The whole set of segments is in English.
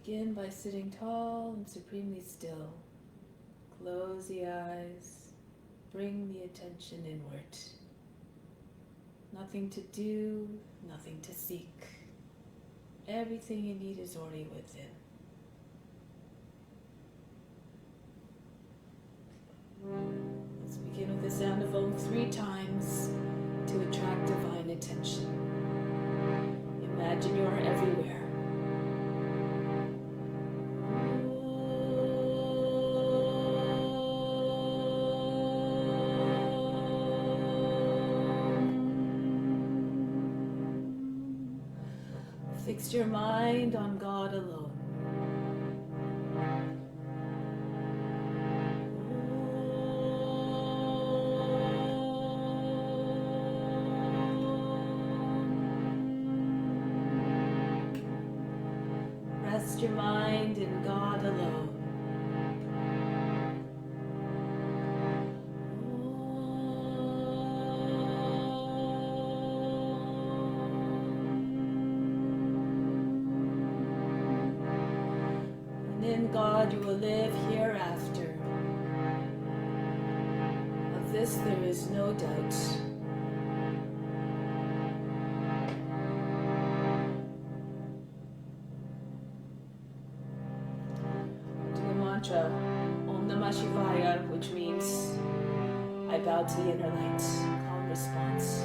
Begin by sitting tall and supremely still. Close the eyes. Bring the attention inward. Nothing to do, nothing to seek. Everything you need is already within. Let's begin with the sound of Om 3 times to attract divine attention. Imagine you are everywhere. Fix your mind on God alone. Rest your mind in God alone. In God you will live hereafter. Of this there is no doubt. Do the mantra Om Namah Shivaya, which means I bow to the inner light. Calm response.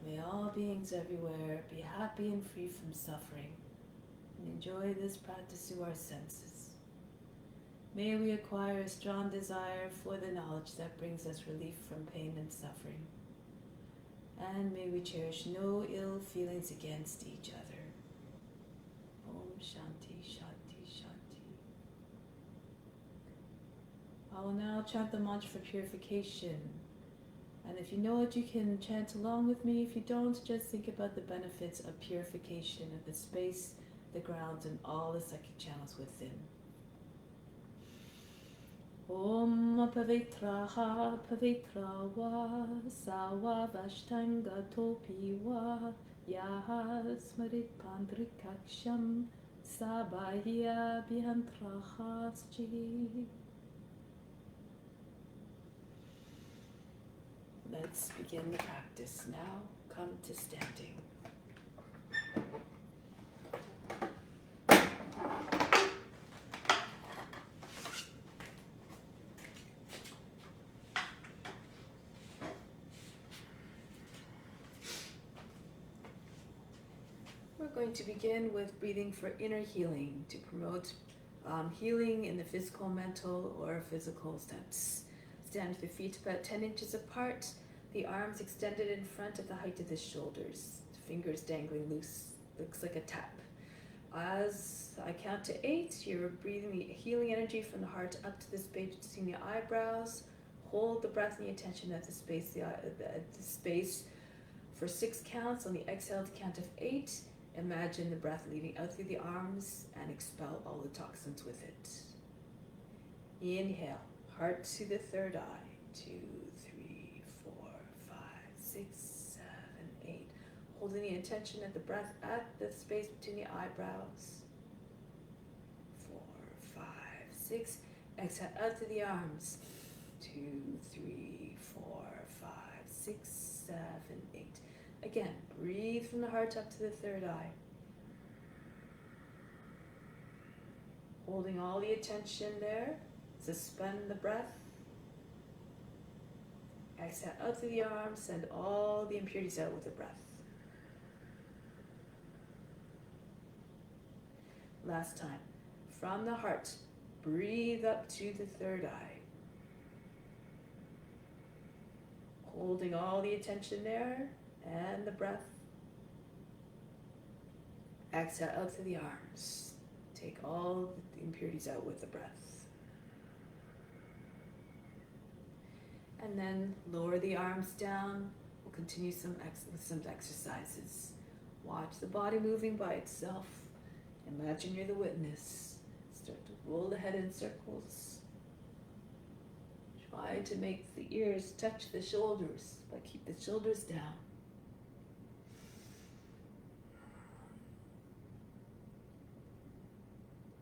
May all beings everywhere be happy and free from suffering, and enjoy this practice through our senses. May we acquire a strong desire for the knowledge that brings us relief from pain and suffering. And may we cherish no ill feelings against each other. Om Shanti, Shanti, Shanti. I will now chant the mantra for purification. And if you know it, you can chant along with me. If you don't, just think about the benefits of purification of the space, the ground, and all the psychic channels within. Om Pavitraha Pavitrawa Sawa Vashtanga Topiwa Yaha Smarit Pandrikaksham Sabahya Bihantrahasji. Let's begin the practice now. Come to standing. We're going to begin with breathing for inner healing to promote healing in the physical, mental, or physical sense. Stand with the feet about 10 inches apart, the arms extended in front at the height of the shoulders, fingers dangling loose, looks like a tap. As I count to 8, you're breathing the healing energy from the heart up to the space between the eyebrows. Hold the breath and the attention at the space, the space for 6 counts. On the exhale to count of 8, imagine the breath leaving out through the arms and expel all the toxins with it. Inhale, heart to the third eye. 2, 3, 4, 5, 6, 7, 8. Holding the attention at the breath at the space between the eyebrows. 4, 5, 6. Exhale out through the arms. 2, 3, 4, 5, 6, 7, 8. Again, breathe from the heart up to the third eye. Holding all the attention there. Suspend the breath. Exhale out through the arms. Send all the impurities out with the breath. Last time. From the heart, breathe up to the third eye. Holding all the attention there and the breath. Exhale out through the arms. Take all the impurities out with the breath. And then lower the arms down. We'll continue with some exercises. Watch the body moving by itself. Imagine you're the witness. Start to roll the head in circles. Try to make the ears touch the shoulders, but keep the shoulders down.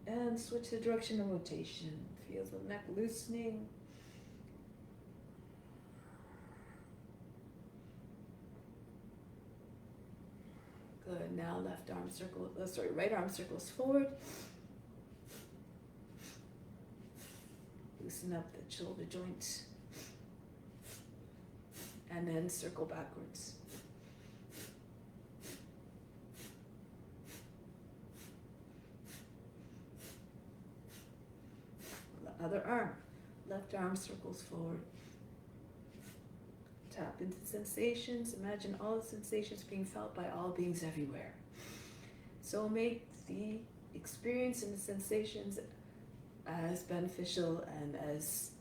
And switch the direction of rotation. Feel the neck loosening. Good. Now right arm circles forward. Loosen up the shoulder joint. And then circle backwards. The other arm. Left arm circles forward. Tap into sensations. Imagine all the sensations being felt by all beings everywhere. So make the experience and the sensations as beneficial and as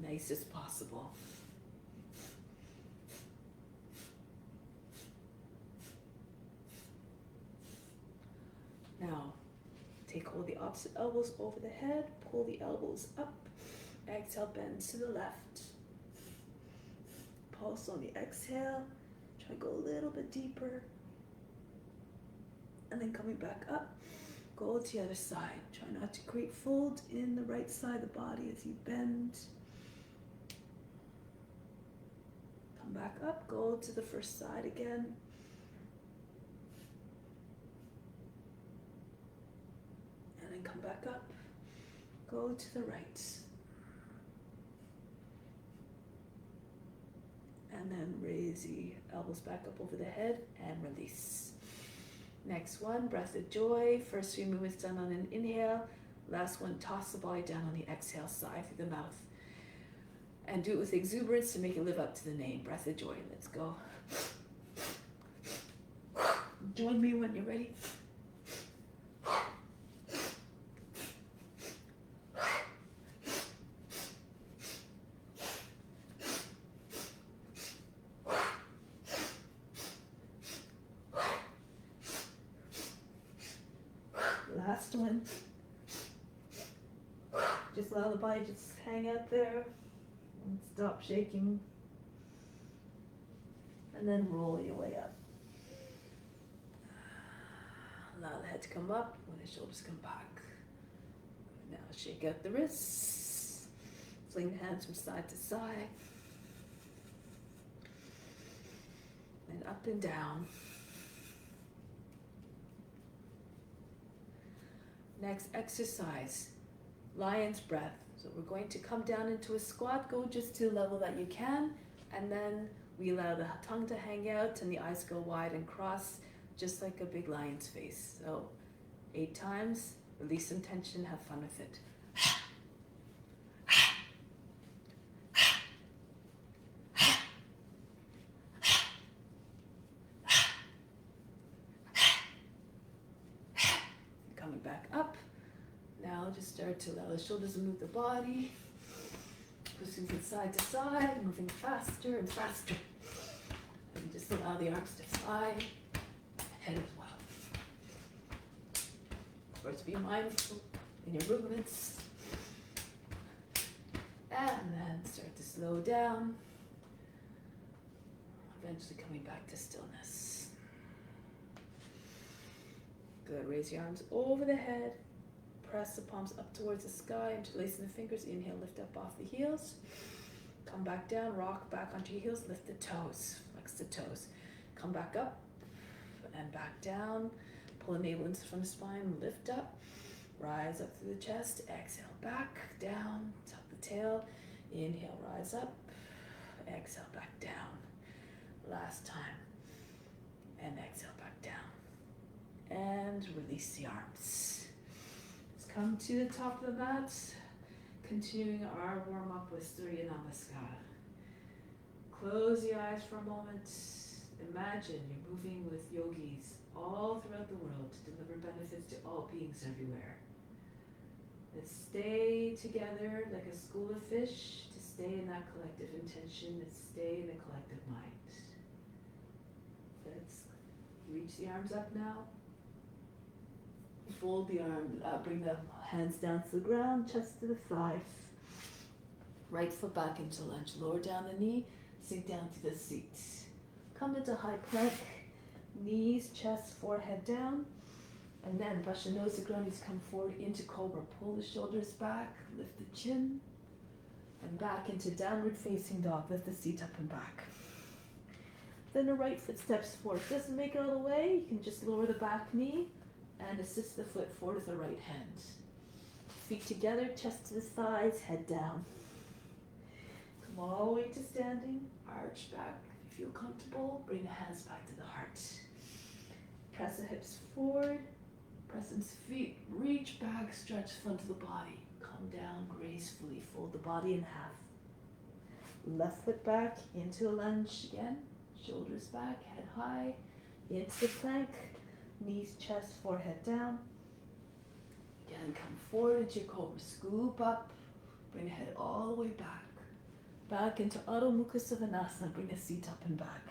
nice as possible. Now, hold the opposite elbows over the head. Pull the elbows up. Exhale, bend to the left. Pulse on the exhale. Try to go a little bit deeper. And then coming back up, go to the other side. Try not to create fold in the right side of the body as you bend. Come back up, go to the first side again. And then come back up, go to the right. And then raise the elbows back up over the head and release. Next one, breath of joy. First 3 movements done on an inhale. Last one, toss the body down on the exhale, sigh through the mouth. And do it with exuberance to make it live up to the name. Breath of joy. Let's go. Join me when you're ready. Last one. Just allow the body to just hang out there and stop shaking. And then roll your way up. Allow the head to come up when the shoulders come back. Now shake out the wrists. Fling the hands from side to side. And up and down. Next exercise, lion's breath. So we're going to come down into a squat. Go just to the level that you can. And then we allow the tongue to hang out and the eyes go wide and cross, just like a big lion's face. So 8 times, release some tension, have fun with it. Coming back up. Now just start to allow the shoulders to move the body. Pushing from side to side, moving faster and faster. And just allow the arms to fly, head as well. Of course, be mindful in your movements. And then start to slow down. Eventually coming back to stillness. Good, raise your arms over the head. Press the palms up towards the sky, interlacing the fingers. Inhale, lift up off the heels. Come back down, rock back onto your heels, lift the toes, flex the toes. Come back up and back down. Pull the navel in from the spine, lift up. Rise up through the chest, exhale back, down, tuck the tail. Inhale, rise up, exhale back down. Last time. And exhale back down. And release the arms. Come to the top of the mat, continuing our warm-up with Surya Namaskar. Close your eyes for a moment. Imagine you're moving with yogis all throughout the world to deliver benefits to all beings everywhere. Let's stay together like a school of fish, to stay in that collective intention, let's stay in the collective mind. Let's reach the arms up now. Fold the arms, bring the hands down to the ground, chest to the thighs. Right foot back into lunge, lower down the knee, sink down to the seat. Come into high plank, knees, chest, forehead down. And then brush the nose to the ground, knees come forward into cobra. Pull the shoulders back, lift the chin. And back into downward facing dog, lift the seat up and back. Then the right foot steps forward. Doesn't make it all the way, you can just lower the back knee and assist the foot forward with the right hand. Feet together, chest to the thighs, head down. Come all the way to standing, arch back. If you feel comfortable, bring the hands back to the heart. Press the hips forward, press the feet, reach back, stretch front of the body. Come down gracefully, fold the body in half. Left foot back into a lunge again, shoulders back, head high, into the plank. Knees, chest, forehead down. Again, come forward into your cobra. Scoop up. Bring the head all the way back. Back into Adho Mukha Savasana. Bring the seat up and back.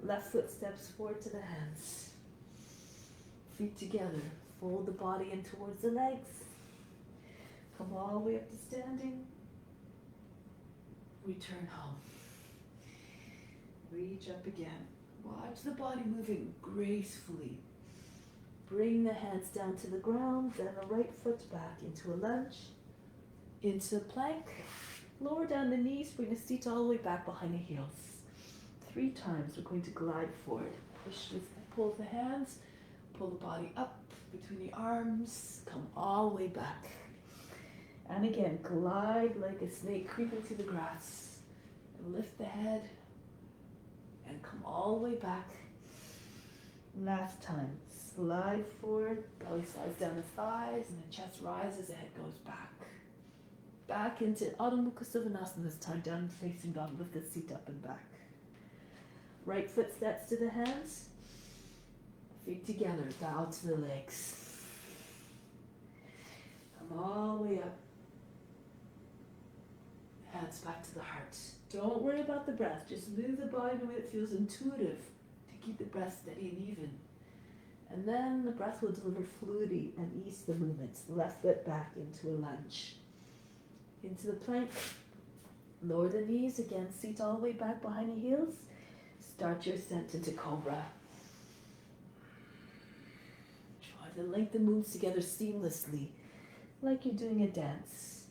Left foot steps forward to the hands. Feet together. Fold the body in towards the legs. Come all the way up to standing. Return home. Reach up again. Watch the body moving gracefully. Bring the hands down to the ground, then the right foot back into a lunge, into a plank. Lower down the knees, bring the seat all the way back behind the heels. 3 times we're going to glide forward. Pull the hands, pull the body up between the arms, come all the way back. And again, glide like a snake creeping through the grass. And lift the head. And come all the way back. Last time, slide forward, belly slides down the thighs, and the chest rises, the head goes back. Back into Adho Mukha Savasana this time, down facing dog, lift the seat up and back. Right foot steps to the hands, feet together, bow to the legs. Come all the way up. Hands back to the heart. Don't worry about the breath. Just move the body in a way that feels intuitive to keep the breath steady and even. And then the breath will deliver fluidity and ease the movements. Left foot back into a lunge. Into the plank. Lower the knees again. Seat all the way back behind the heels. Start your ascent into cobra. Try to link the moves together seamlessly, like you're doing a dance.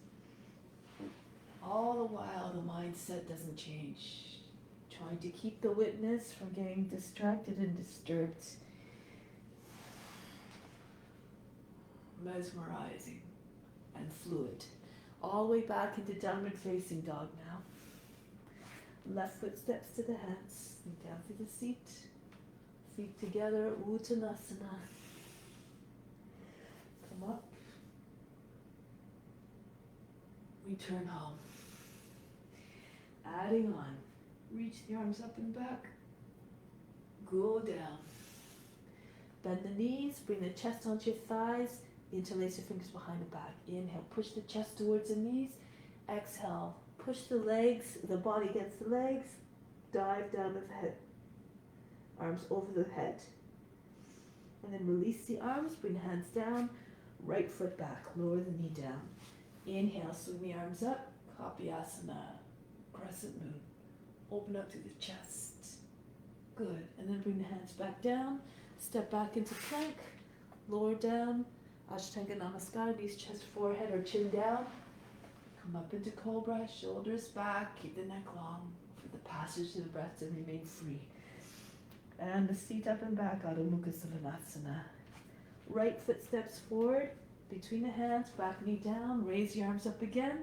All the while the mindset doesn't change. Trying to keep the witness from getting distracted and disturbed. Mesmerizing and fluid. All the way back into downward facing dog now. Left foot steps to the hands, down to the seat. Feet together, Uttanasana. Come up. Return home. Adding on. Reach the arms up and back. Go down. Bend the knees, bring the chest onto your thighs. Interlace your fingers behind the back. Inhale, push the chest towards the knees. Exhale, push the legs, the body against the legs. Dive down with the head. Arms over the head. And then release the arms, bring the hands down. Right foot back, lower the knee down. Inhale, swing the arms up. Kapyasana, crescent moon. Open up through the chest. Good. And then bring the hands back down. Step back into plank. Lower down. Ashtanga Namaskara, knees, chest, forehead, or chin down. Come up into cobra, shoulders back, keep the neck long for the passage to the breath and remain free. And the seat up and back, Adho Mukha Savasana. Right foot steps forward, between the hands, back knee down, raise your arms up again,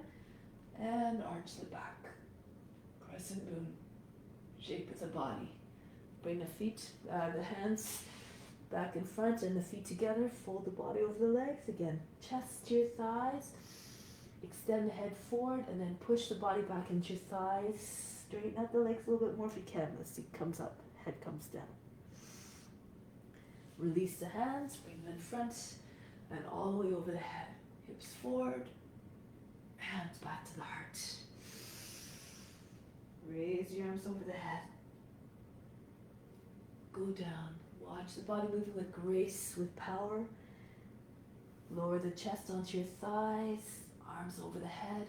and arch the back. Crescent moon, shape of the body. Bring the feet, the hands back in front and the feet together. Fold the body over the legs again. Chest to your thighs. Extend the head forward and then push the body back into your thighs. Straighten out the legs a little bit more if you can. The seat comes up, head comes down. Release the hands, bring them in front and all the way over the head. Hips forward, hands back to the heart. Raise your arms over the head. Go down. Watch the body moving with grace, with power. Lower the chest onto your thighs, arms over the head,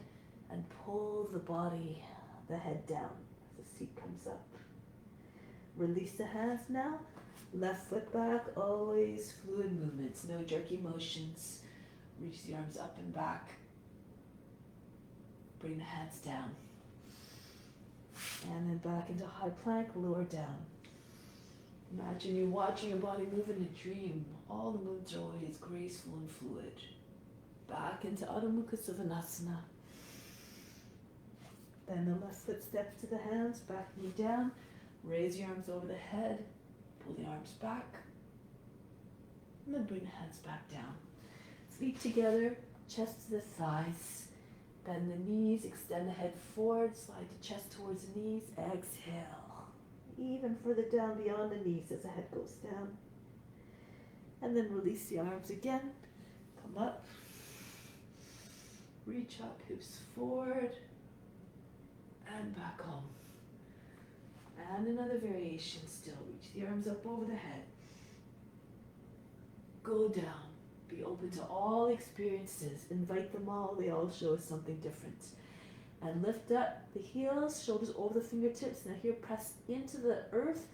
and pull the body, the head down as the seat comes up. Release the hands now. Left foot back, always fluid movements, no jerky motions. Reach the arms up and back. Bring the hands down. And then back into high plank, lower down. Imagine you're watching your body move in a dream. All the moves are always graceful and fluid. Back into Adho Mukha Savasana. Then the left foot steps to the hands, back knee down. Raise your arms over the head. Pull the arms back. And then bring the hands back down. Feet together, chest to the thighs. Bend the knees, extend the head forward, slide the chest towards the knees. Exhale. Even further down beyond the knees as the head goes down. And then release the arms again. Come up. Reach up, hips forward. And back home. And another variation still. Reach the arms up over the head. Go down. Be open to all experiences. Invite them all. They all show us something different. And lift up the heels, shoulders over the fingertips. Now here, press into the earth.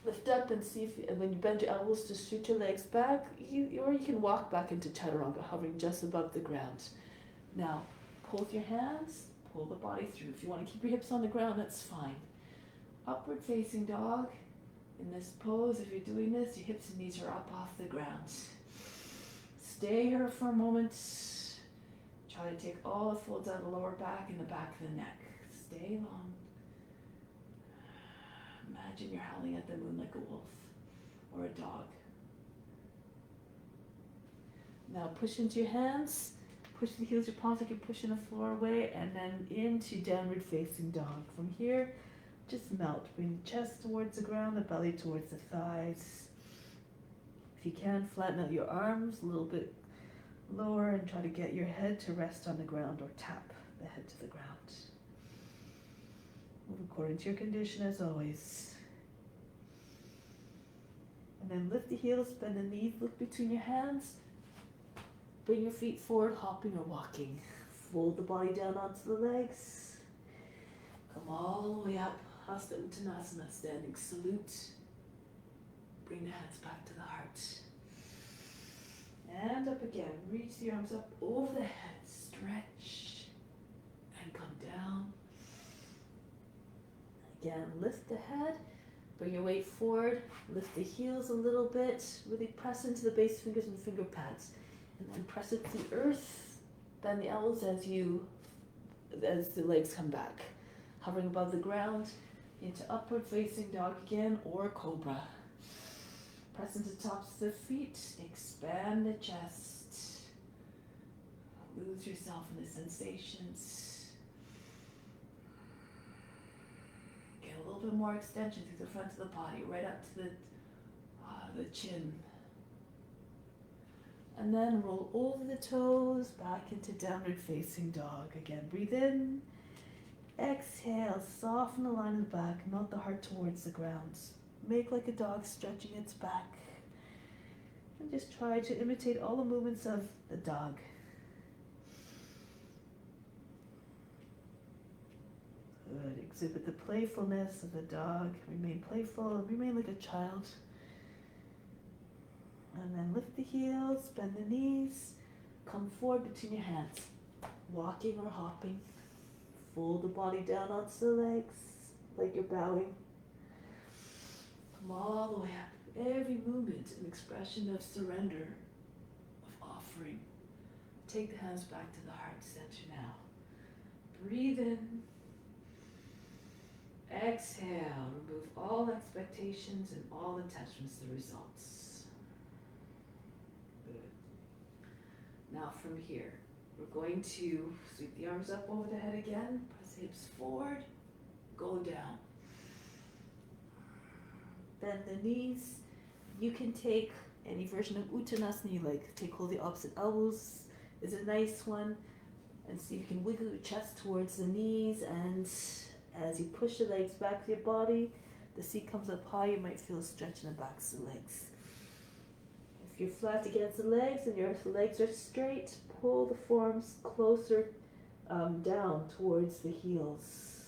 Lift up and see if, when you bend your elbows, to shoot your legs back. Or you can walk back into Chaturanga, hovering just above the ground. Now, pull with your hands, pull the body through. If you want to keep your hips on the ground, that's fine. Upward facing dog. In this pose, if you're doing this, your hips and knees are up off the ground. Stay here for a moment. Try to take all the folds out of the lower back and the back of the neck. Stay long. Imagine you're howling at the moon like a wolf or a dog. Now push into your hands. Push the heels of your palms like you're pushing the floor away, and then into downward facing dog. From here, just melt. Bring the chest towards the ground, the belly towards the thighs. If you can, flatten out your arms a little bit lower and try to get your head to rest on the ground or tap the head to the ground. Move according to your condition as always. And then lift the heels, bend the knees, look between your hands. Bring your feet forward, hopping or walking. Fold the body down onto the legs. Come all the way up. Hasta Uttanasana, standing salute. Bring the hands back to the heart. And up again. Reach the arms up over the head. Stretch. And come down. Again, lift the head. Bring your weight forward. Lift the heels a little bit. Really press into the base fingers and finger pads. And then press it to the earth. Bend the elbows as the legs come back. Hovering above the ground into upward facing dog again or cobra. Press into the tops of the feet. Expand the chest. Lose yourself in the sensations. Get a little bit more extension through the front of the body, right up to the chin. And then roll over the toes, back into downward facing dog. Again, breathe in. Exhale, soften the line of the back, melt the heart towards the ground. Make like a dog stretching its back. And just try to imitate all the movements of the dog. Good. Exhibit the playfulness of the dog. Remain playful, remain like a child. And then lift the heels, bend the knees, come forward between your hands. Walking or hopping. Fold the body down onto the legs, like you're bowing. Come all the way up. Every movement an expression of surrender, of offering. Take the hands back to the heart center now. Breathe in. Exhale. Remove all expectations and all attachments to the results. Now from here, we're going to sweep the arms up over the head again, press the hips forward, go down. Bend the knees. You can take any version of Uttanasana you like. Take hold of the opposite elbows is a nice one. And see if you can wiggle your chest towards the knees, and as you push the legs back to your body, the seat comes up high, you might feel a stretch in the backs of the legs. If you're flat against the legs and your legs are straight, pull the forearms closer down towards the heels.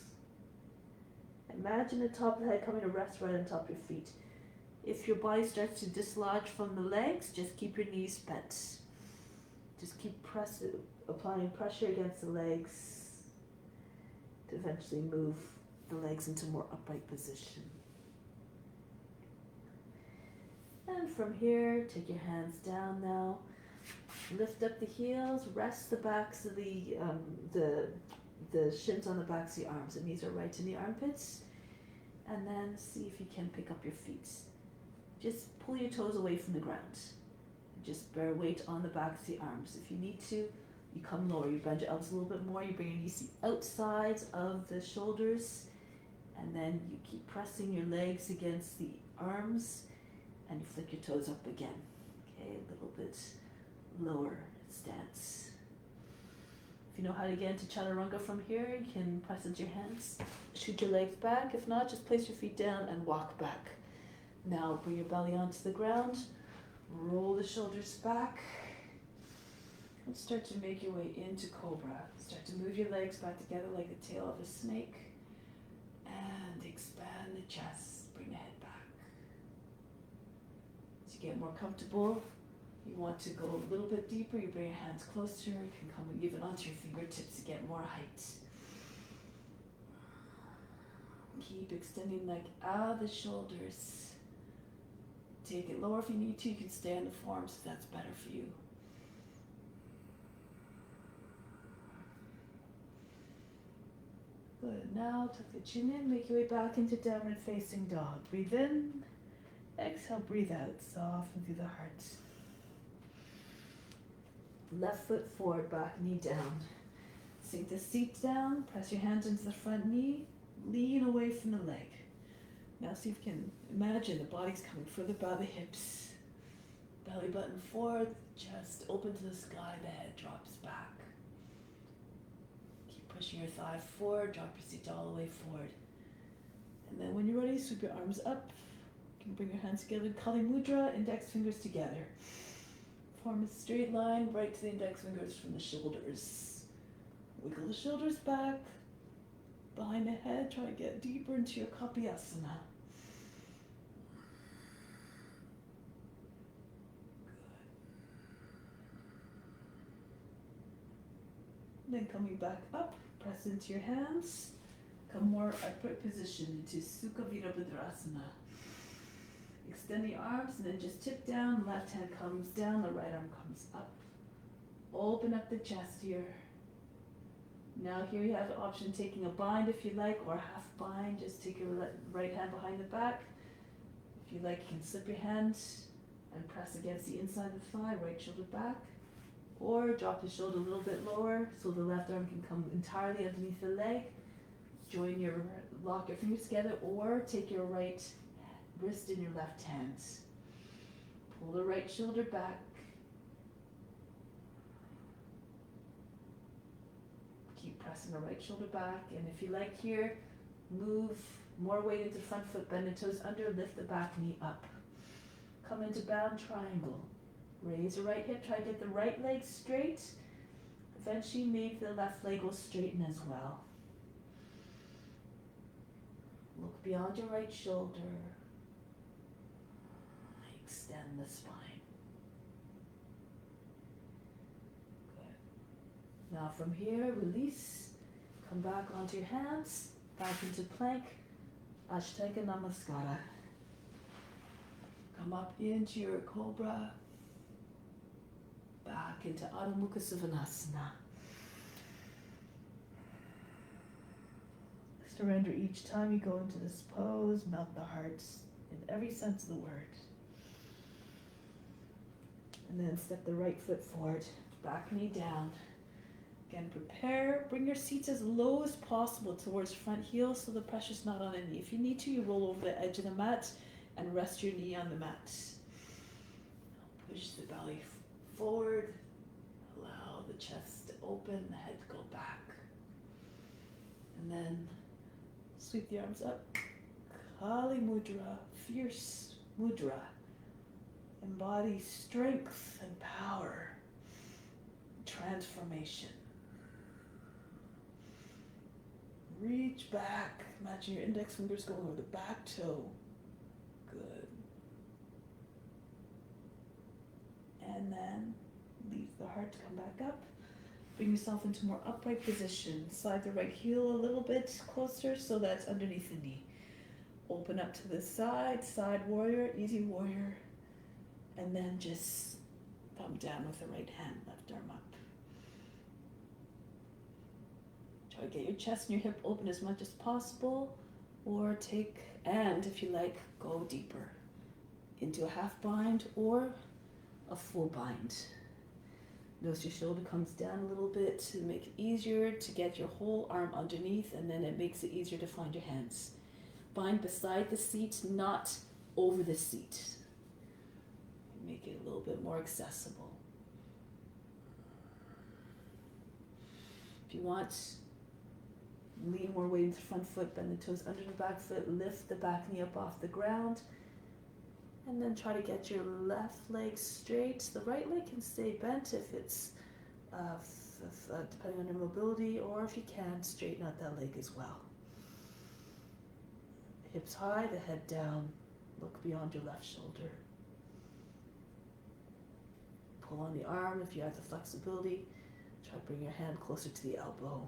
Imagine the top of the head coming to rest right on top of your feet. If your body starts to dislodge from the legs, just keep your knees bent. Just keep applying pressure against the legs to eventually move the legs into more upright position. And from here, take your hands down now. Lift up the heels, rest the backs of the shins on the backs of the arms. The knees are right in the armpits. And then see if you can pick up your feet. Just pull your toes away from the ground. Just bear weight on the backs of the arms. If you need to, you come lower. You bend your elbows a little bit more. You bring your knees to the outsides of the shoulders. And then you keep pressing your legs against the arms. And you flick your toes up again. Okay, a little bit lower stance. If you know how to get into chaturanga from here, you can press into your hands, shoot your legs back. If not, just place your feet down and walk back. Now bring your belly onto the ground, roll the shoulders back, and start to make your way into cobra. Start to move your legs back together like the tail of a snake, and expand the chest, bring the head back. As you get more comfortable, you want to go a little bit deeper, you bring your hands closer, you can come even onto your fingertips to get more height. Keep extending like out the shoulders. Take it lower if you need to, you can stay on the forearms if that's better for you. Good, now tuck the chin in, make your way back into downward facing dog. Breathe in, exhale, breathe out, soften through the heart. Left foot forward, back knee down. Sink the seat down, press your hands into the front knee, lean away from the leg. Now see if you can imagine the body's coming further by the hips. Belly button forward, chest open to the sky, the head drops back. Keep pushing your thigh forward, drop your seat all the way forward. And then when you're ready, sweep your arms up, can bring your hands together, Kali Mudra, index fingers together. Form a straight line right to the index fingers from the shoulders. Wiggle the shoulders back, behind the head, try to get deeper into your Kapiyasana. Then coming back up, press into your hands. Come more upright position into Sukha Virabhadrasana. Extend the arms and then just tip down. Left hand comes down, the right arm comes up. Open up the chest here. Now here you have the option of taking a bind if you like, or half bind. Just take your right hand behind the back. If you like, you can slip your hand and press against the inside of the thigh, right shoulder back. Or drop the shoulder a little bit lower so the left arm can come entirely underneath the leg. Lock your fingers together, or take your right wrist in your left hand. Pull the right shoulder back. Keep pressing the right shoulder back, and if you like here, move more weight into the front foot, bend the toes under, lift the back knee up. Come into bound triangle. Raise the right hip, try to get the right leg straight. Eventually maybe the left leg will straighten as well. Look beyond your right shoulder. Extend the spine. Good. Now from here, release. Come back onto your hands, back into plank, Ashtanga Namaskara. Come up into your cobra, back into Adho Mukha Svanasana. Surrender each time you go into this pose, melt the heart in every sense of the word. And then step the right foot forward, back knee down. Again, prepare, bring your seats as low as possible towards front heel so the pressure's not on the knee. If you need to, you roll over the edge of the mat and rest your knee on the mat. Push the belly forward, allow the chest to open, the head to go back. And then sweep the arms up. Kali Mudra, fierce mudra. Embody strength and power, transformation. Reach back. Imagine your index fingers going over the back toe. Good. And then leave the heart to come back up. Bring yourself into more upright position. Slide the right heel a little bit closer so that's underneath the knee. Open up to the side, side warrior, easy warrior. And then just thumb down with the right hand, left arm up. Try to get your chest and your hip open as much as possible. Or take, and if you like, go deeper into a half bind or a full bind. Notice your shoulder comes down a little bit to make it easier to get your whole arm underneath, and then it makes it easier to find your hands. Bind beside the seat, not over the seat. Make it a little bit more accessible. If you want, lean more weight into the front foot, bend the toes under the back foot, lift the back knee up off the ground, and then try to get your left leg straight. The right leg can stay bent if it's, depending on your mobility, or if you can, straighten out that leg as well. Hips high, the head down, look beyond your left shoulder. Pull on the arm if you have the flexibility. Try to bring your hand closer to the elbow.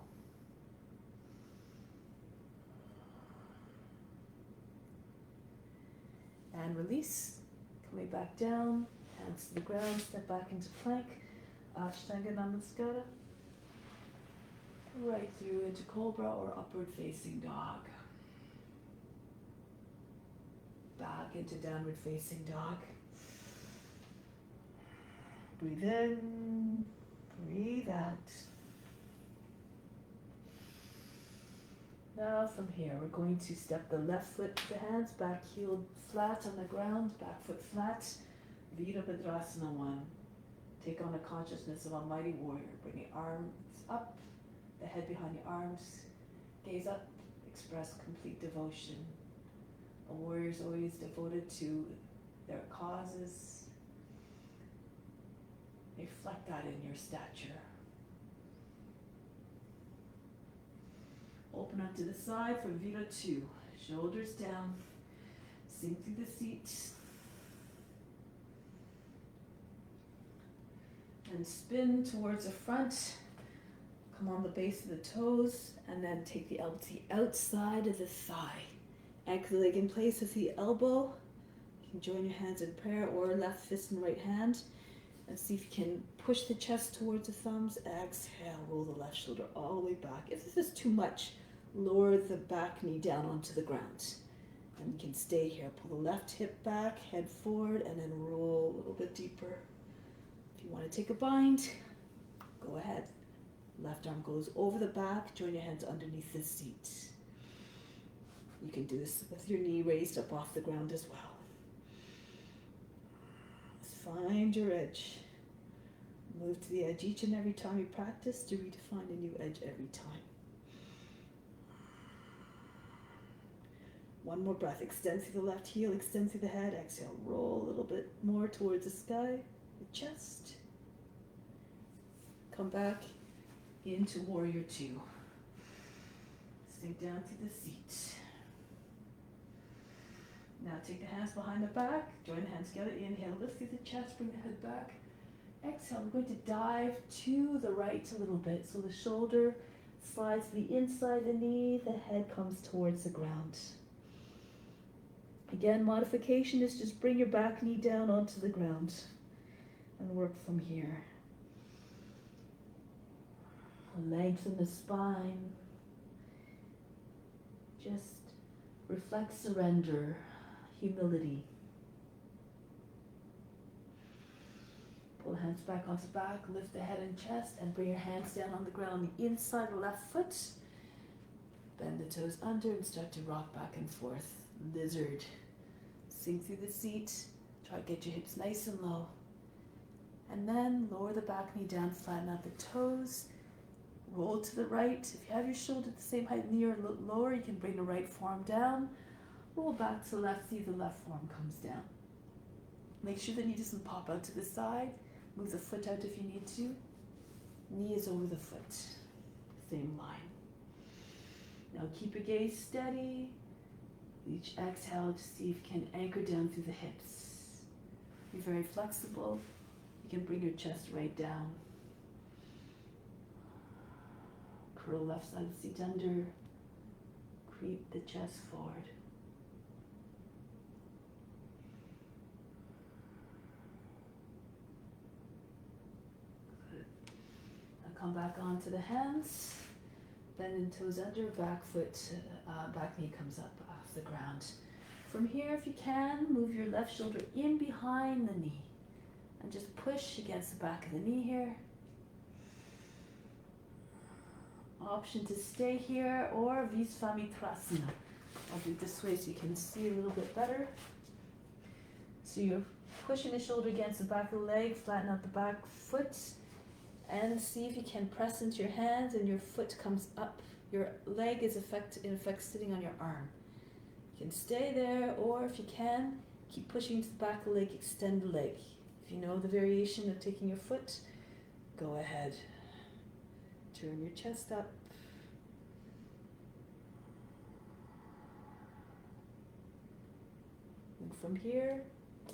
And release. Coming back down, hands to the ground, step back into plank. Ashtanga Namaskara. Right through into Cobra or upward facing dog. Back into downward facing dog. Breathe in, breathe out. Now from here, we're going to step the left foot to the hands, back heel flat on the ground, back foot flat. Virabhadrasana 1. Take on the consciousness of a mighty warrior. Bring your arms up, the head behind your arms. Gaze up, express complete devotion. A warrior warriors always devoted to their causes. Reflect that in your stature. Open up to the side for Vira 2. Shoulders down. Sink through the seat. And spin towards the front. Come on the base of the toes. And then take the elbow to the outside of the thigh. Anchor the leg in place with the elbow. You can join your hands in prayer or left fist and right hand. And see if you can push the chest towards the thumbs. Exhale, roll the left shoulder all the way back. If this is too much, lower the back knee down onto the ground. And you can stay here. Pull the left hip back, head forward, and then roll a little bit deeper. If you want to take a bind, go ahead. Left arm goes over the back. Join your hands underneath the seat. You can do this with your knee raised up off the ground as well. Find your edge. Move to the edge each and every time you practice to redefine a new edge every time. One more breath. Extend through the left heel, extend through the head. Exhale, roll a little bit more towards the sky, the chest. Come back into warrior 2. Sink down to the seat. Now take the hands behind the back, join the hands together, inhale, lift through the chest, bring the head back. Exhale, we're going to dive to the right a little bit. So the shoulder slides to the inside of the knee, the head comes towards the ground. Again, modification is just bring your back knee down onto the ground and work from here. Lengthen the spine. Just reflect surrender. Humility. Pull the hands back onto the back, lift the head and chest, and bring your hands down on the ground on the inside of the left foot. Bend the toes under and start to rock back and forth. Lizard. Sink through the seat. Try to get your hips nice and low. And then lower the back knee down, flatten out the toes. Roll to the right. If you have your shoulder at the same height, knee or lower, you can bring the right forearm down. Roll back to the left, see the left forearm comes down. Make sure the knee doesn't pop out to the side. Move the foot out if you need to. Knee is over the foot. Same line. Now keep your gaze steady. Each exhale to see if you can anchor down through the hips. Be very flexible. You can bring your chest right down. Curl left side of the seat under. Creep the chest forward. Come back onto the hands, bend and toes under, back knee comes up off the ground. From here, if you can, move your left shoulder in behind the knee and just push against the back of the knee here. Option to stay here or Visvamitrasana. I'll do it this way so you can see a little bit better. So you're pushing the shoulder against the back of the leg, flatten out the back foot. And see if you can press into your hands and your foot comes up. Your leg is in effect sitting on your arm. You can stay there, or if you can, keep pushing to the back of the leg, extend the leg. If you know the variation of taking your foot, go ahead. Turn your chest up. And from here,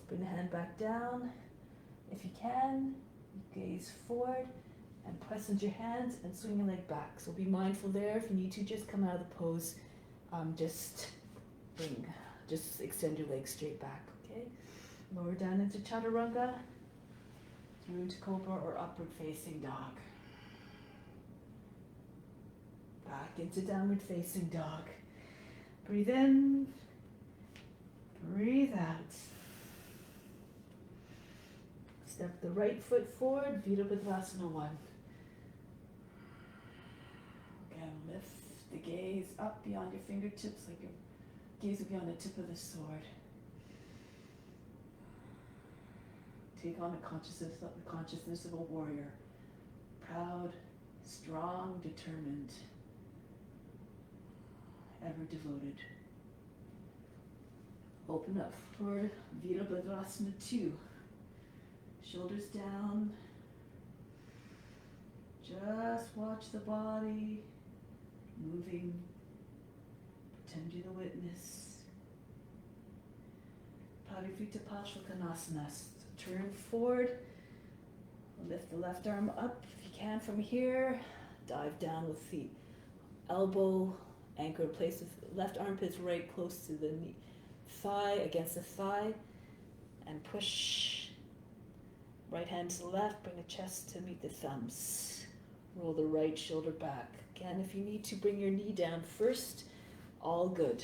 bring the hand back down. If you can, gaze forward and press into your hands and swing your leg back. So be mindful there. If you need to, just come out of the pose. Just extend your legs straight back, okay? Lower down into Chaturanga, through into Cobra or upward facing dog. Back into downward facing dog. Breathe in, breathe out. Step the right foot forward, Virabhadrasana 1. Again, lift the gaze up beyond your fingertips, like your gaze will be on the tip of the sword. Take on the consciousness of a warrior. Proud, strong, determined, ever devoted. Open up for Virabhadrasana 2. Shoulders down. Just watch the body moving. Pretend you're the witness. Parivrtta Parsvakonasana. Turn forward. Lift the left arm up if you can from here. Dive down with the elbow anchored, place the left armpit right close to the knee, thigh against the thigh, and push. Right hand to the left, bring the chest to meet the thumbs. Roll the right shoulder back. Again, if you need to bring your knee down first, all good.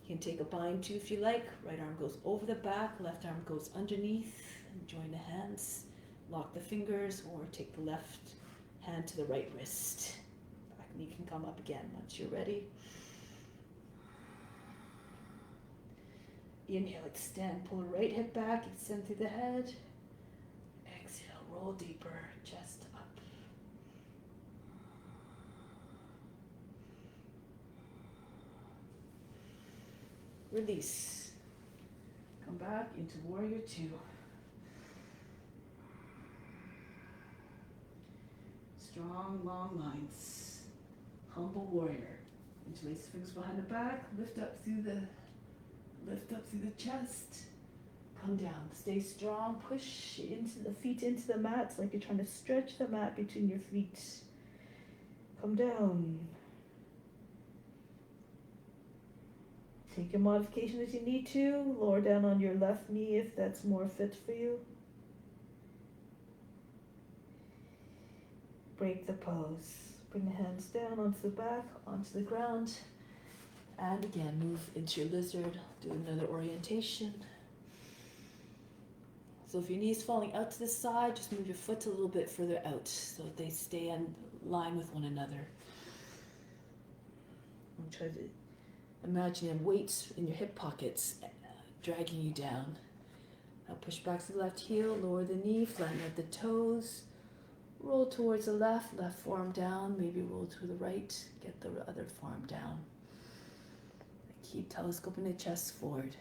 You can take a bind too if you like. Right arm goes over the back, left arm goes underneath, and join the hands. Lock the fingers, or take the left hand to the right wrist. Back knee can come up again once you're ready. Inhale, extend, pull the right hip back, extend through the head. Exhale, roll deeper, chest up. Release. Come back into Warrior 2. Strong, long lines. Humble warrior. Interlace the fingers behind the back. Lift up through the chest. Come down. Stay strong. Push into the feet into the mat. It's like you're trying to stretch the mat between your feet. Come down. Take your modification as you need to. Lower down on your left knee if that's more fit for you. Break the pose. Bring the hands down onto the back, onto the ground. And again, move into your lizard. Do another orientation. So if your knee's falling out to the side, just move your foot a little bit further out so they stay in line with one another. And try to imagine you have weights in your hip pockets dragging you down. Now push back to the left heel, lower the knee, flatten out the toes. Roll towards the left forearm down, maybe roll to the right, get the other forearm down. Keep telescoping the chest forward.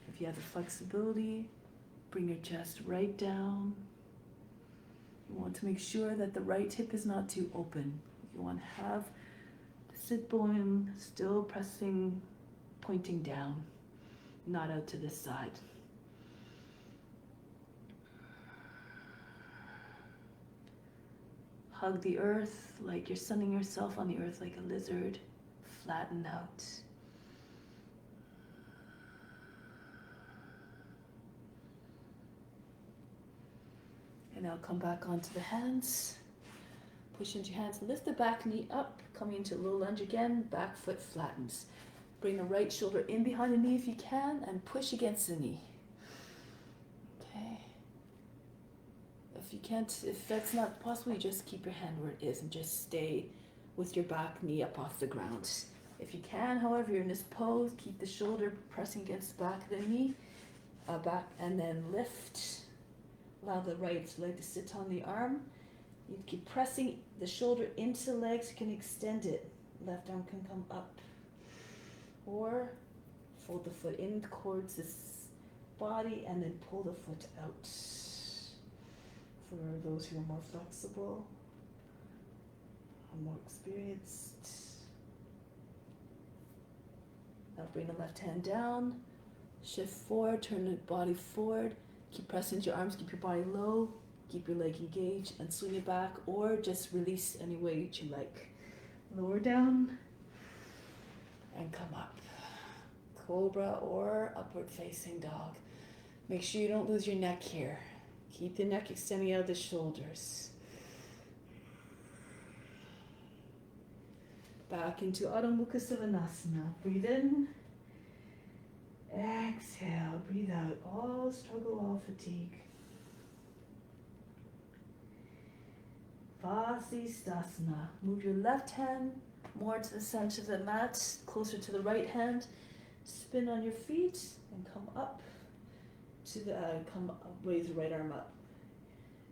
If you have the flexibility, bring your chest right down. You want to make sure that the right hip is not too open. You want to have the sit bone still pressing, pointing down, not out to the side. Hug the earth like you're sunning yourself on the earth like a lizard. Flatten out. And now come back onto the hands. Push into your hands. Lift the back knee up. Coming into a low lunge again. Back foot flattens. Bring the right shoulder in behind the knee if you can and push against the knee. Okay. If you can't, if that's not possible, you just keep your hand where it is and just stay with your back knee up off the ground. If you can, however, you're in this pose, keep the shoulder pressing against the back of the knee, back, and then lift. Allow the right leg to sit on the arm. You keep pressing the shoulder into the legs. You can extend it. Left arm can come up. Or fold the foot in towards this body and then pull the foot out. For those who are more flexible, more experienced. Now bring the left hand down, shift forward, turn the body forward, keep pressing into your arms, keep your body low, keep your leg engaged and swing it back or just release any way that you like. Lower down and come up. Cobra or upward facing dog. Make sure you don't lose your neck here. Keep the neck extending out of the shoulders. Back into Adho Mukha Savasana. Breathe in. Exhale. Breathe out. All struggle, all fatigue. Vasisthasana. Move your left hand more to the center of the mat, closer to the right hand. Spin on your feet and come up to the raise the right arm up.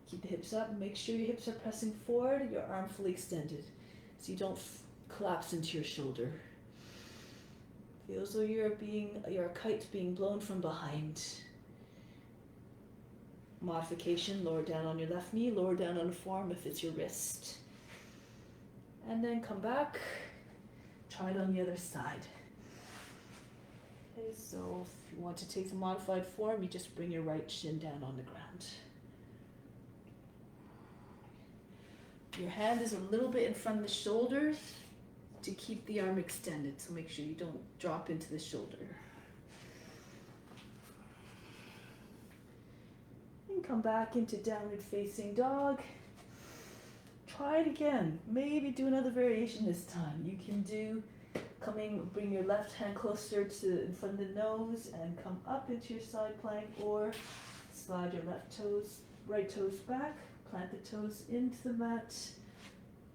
Keep the hips up. Make sure your hips are pressing forward. Your arm fully extended, so you don't collapse into your shoulder. Feel as though you're a kite being blown from behind. Modification, lower down on your left knee, lower down on the forearm if it's your wrist. And then come back, try it on the other side. Okay, so if you want to take the modified form, you just bring your right shin down on the ground. Your hand is a little bit in front of the shoulders to keep the arm extended, so make sure you don't drop into the shoulder. And come back into downward facing dog. Try it again. Maybe do another variation this time. You can do bring your left hand closer to in front of the nose and come up into your side plank, or slide your right toes back, plant the toes into the mat,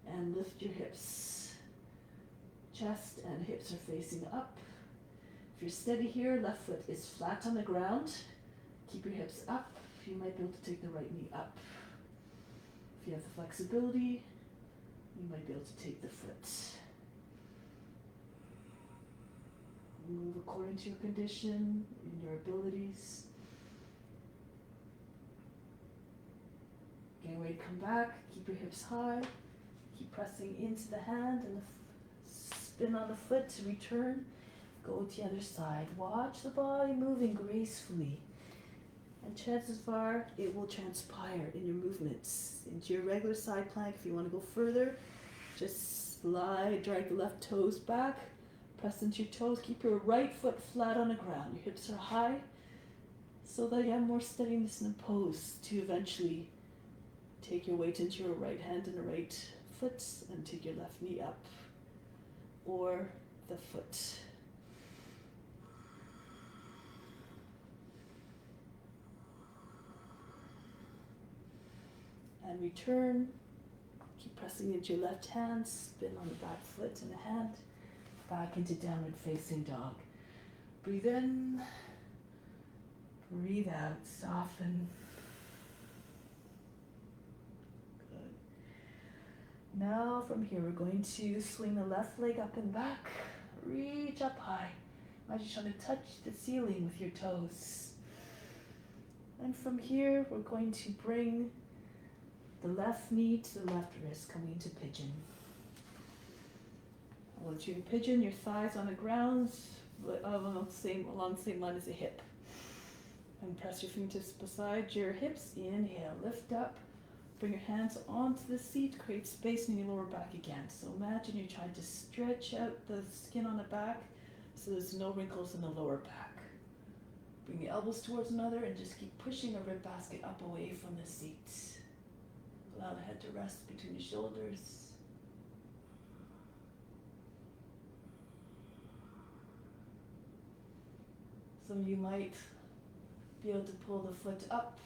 and lift your hips. Chest and hips are facing up. If you're steady here, left foot is flat on the ground. Keep your hips up. You might be able to take the right knee up. If you have the flexibility, you might be able to take the foot. Move according to your condition and your abilities. Getting ready to come back, keep your hips high. Keep pressing into the hand and spin on the foot to return. Go to the other side. Watch the body moving gracefully. And chances are it will transpire in your movements. Into your regular side plank, if you want to go further, just slide, drag the left toes back, press into your toes, keep your right foot flat on the ground. Your hips are high so that you have more steadiness in the pose to eventually take your weight into your right hand and the right foot and take your left knee up or the foot. And return. Keep pressing into your left hand, spin on the back foot and the hand, back into downward facing dog. Breathe in, breathe out, soften. Good. Now from here we're going to swing the left leg up and back, reach up high. Imagine trying to touch the ceiling with your toes. And from here we're going to bring the left knee to the left wrist, coming into pigeon. Once you're in pigeon, your thighs on the ground, along the same line as the hip. And press your fingertips beside your hips. Inhale, lift up. Bring your hands onto the seat, create space in your lower back again. So imagine you're trying to stretch out the skin on the back so there's no wrinkles in the lower back. Bring the elbows towards another and just keep pushing the rib basket up away from the seat. Allow the head to rest between the shoulders. Some of you might be able to pull the foot up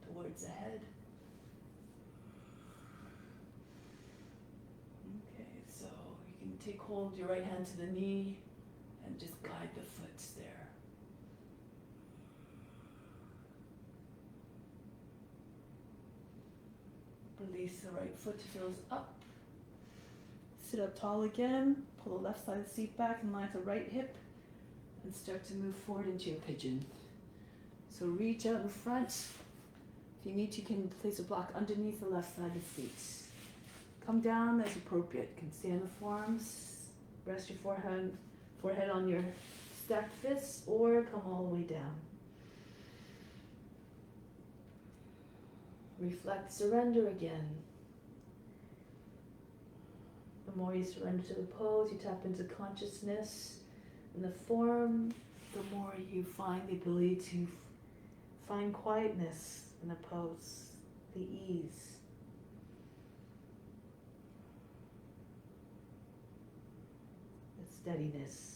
towards the head. Okay, so you can take hold of your right hand to the knee and just guide the foot there. Release the right foot to toes up. Sit up tall again. Pull the left side of the seat back in line with the right hip and start to move forward into your pigeon. So reach out in front. If you need to, you can place a block underneath the left side of the seat. Come down as appropriate. You can stay on the forearms. Rest your forehead on your stacked fists, or come all the way down. Reflect, surrender again. The more you surrender to the pose, you tap into consciousness in the form, the more you find the ability to find quietness in the pose, the ease. The steadiness.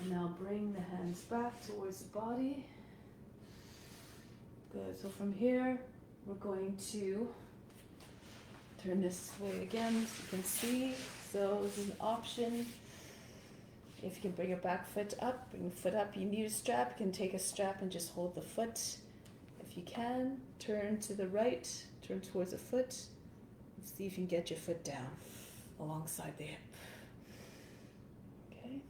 And now bring the hands back towards the body. Good, so from here, we're going to turn this way again so you can see. So this is an option. If you can bring your back foot up, bring the foot up. You need a strap, you can take a strap and just hold the foot. If If you can, turn to the right, turn towards the foot, and see if you can get your foot down alongside the hip. Okay.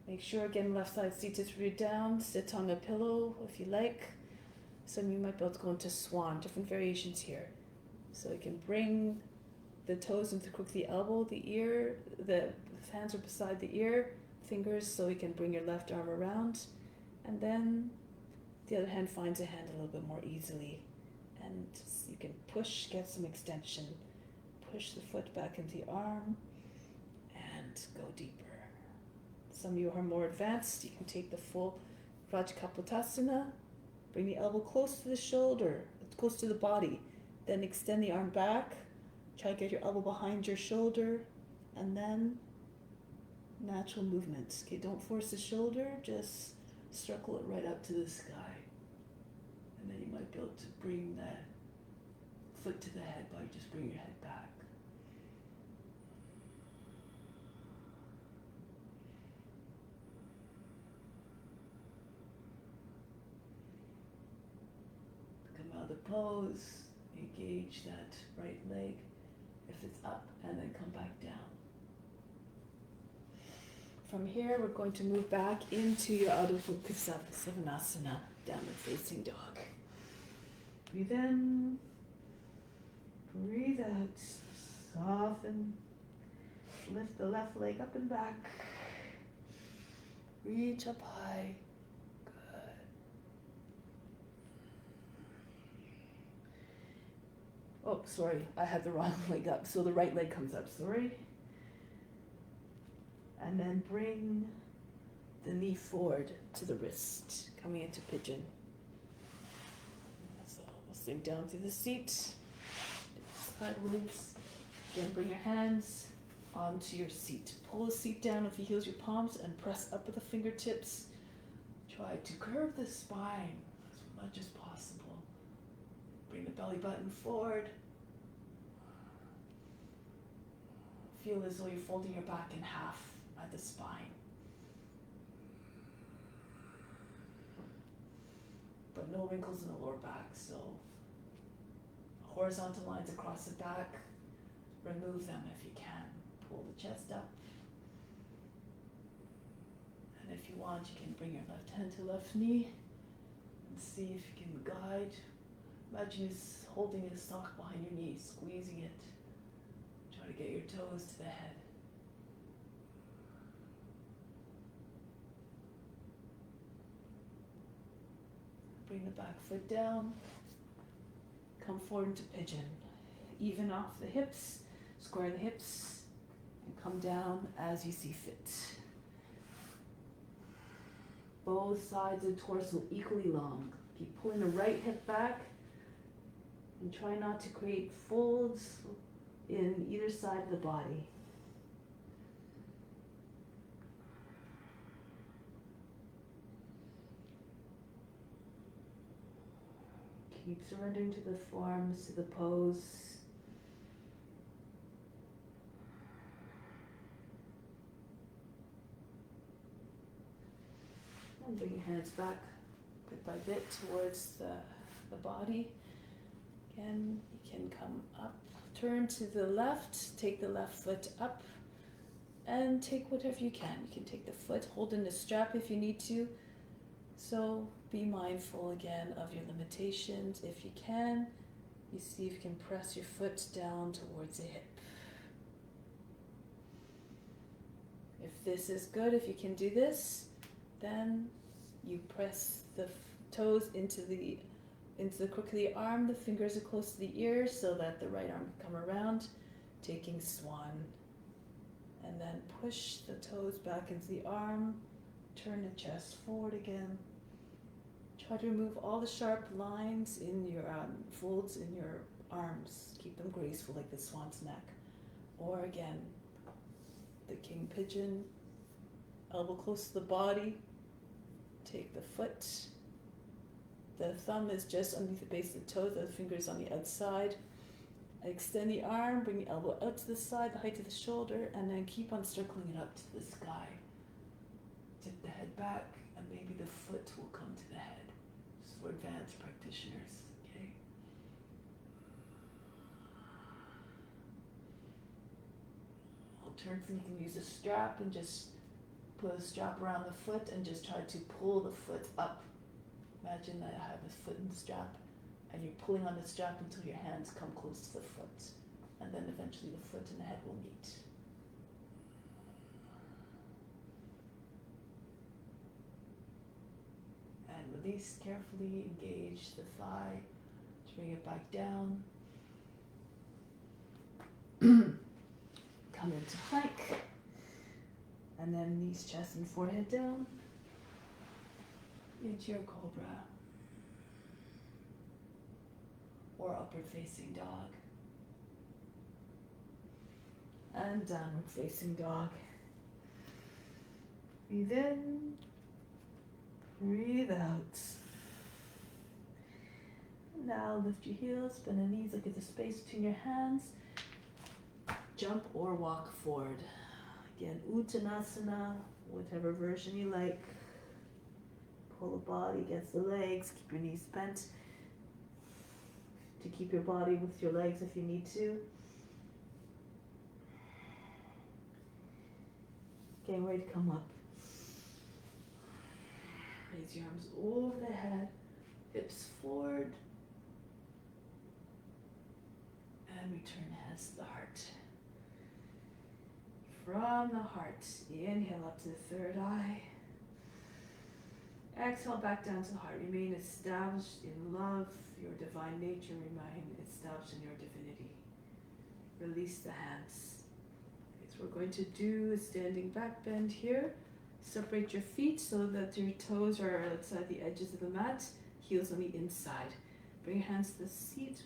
Make sure, again, left side seated through down, sit on a pillow if you like. Some of you might be able to go into swan, different variations here. So you can bring the toes into the crook of the elbow, the ear, the hands are beside the ear, fingers, so you can bring your left arm around, and then the other hand finds a hand a little bit more easily, and you can push, get some extension, push the foot back into the arm, and go deeper. Some of you are more advanced, you can take the full Rajakapotasana, bring the elbow close to the shoulder, close to the body, then extend the arm back, try to get your elbow behind your shoulder, and then natural movements. Okay, don't force the shoulder, just circle it right up to the sky. And then you might be able to bring that foot to the head by just bringing your head back. Come out of the pose, engage that right leg if it's up, and then come back down. From here, we're going to move back into your Adho Mukha Savasana, downward facing dog. Breathe in, breathe out, soften, lift the left leg up and back, reach up high, good. Oh, sorry, I had the wrong leg up, so the right leg comes up, sorry. And then bring the knee forward to the wrist, coming into pigeon. So we'll sink down through the seat, sideways. Again, bring your hands onto your seat. Pull the seat down with your heels, your palms, and press up with the fingertips. Try to curve the spine as much as possible. Bring the belly button forward. Feel as though you're folding your back in half at the spine. But no wrinkles in the lower back, so horizontal lines across the back, remove them if you can. Pull the chest up. And if you want, you can bring your left hand to left knee and see if you can guide. Imagine you holding a sock behind your knee, squeezing it. Try to get your toes to the head. Bring the back foot down. Come forward into pigeon. Even off the hips, square the hips, and come down as you see fit. Both sides of the torso equally long. Keep pulling the right hip back and try not to create folds in either side of the body. Keep surrendering to the forms, to the pose. And bring your hands back bit by bit towards the body. Again, you can come up, turn to the left, take the left foot up, and take whatever you can. You can take the foot, hold in the strap if you need to. So be mindful again of your limitations. If you can, you see if you can press your foot down towards the hip. If this is good, if you can do this, then you press the toes into the crook of the arm. The fingers are close to the ear so that the right arm can come around, taking swan. And then push the toes back into the arm, turn the chest forward again. Try to remove all the sharp lines in your folds in your arms. Keep them graceful like the swan's neck. Or again, the king pigeon, elbow close to the body. Take the foot. The thumb is just underneath the base of the toe, the fingers on the outside. Extend the arm, bring the elbow out to the side, the height of the shoulder, and then keep on circling it up to the sky. Tip the head back, and maybe the foot will come to the head. for advanced practitioners. Okay. Alternatively, you can use a strap and just put a strap around the foot and just try to pull the foot up. Imagine that I have a foot in the strap and you're pulling on the strap until your hands come close to the foot. And then eventually the foot and the head will meet. And release carefully, engage the thigh, to bring it back down. Come into plank. And then knees, chest, and forehead down into your cobra or upward facing dog. And downward facing dog. Breathe in, breathe out. Now lift your heels, bend the knees, look at the space between your hands. Jump or walk forward. Again, Uttanasana, whatever version you like. Pull the body against the legs, keep your knees bent. To keep your body with your legs if you need to. Getting ready to come up. Raise your arms over the head, hips forward. And return hands to the heart. From the heart, inhale up to the third eye. Exhale back down to the heart. Remain established in love, your divine nature. Remain established in your divinity. Release the hands. Okay, so we're going to do a standing back bend here. Separate your feet so that your toes are outside the edges of the mat. Heels on the inside. Bring your hands to the seat.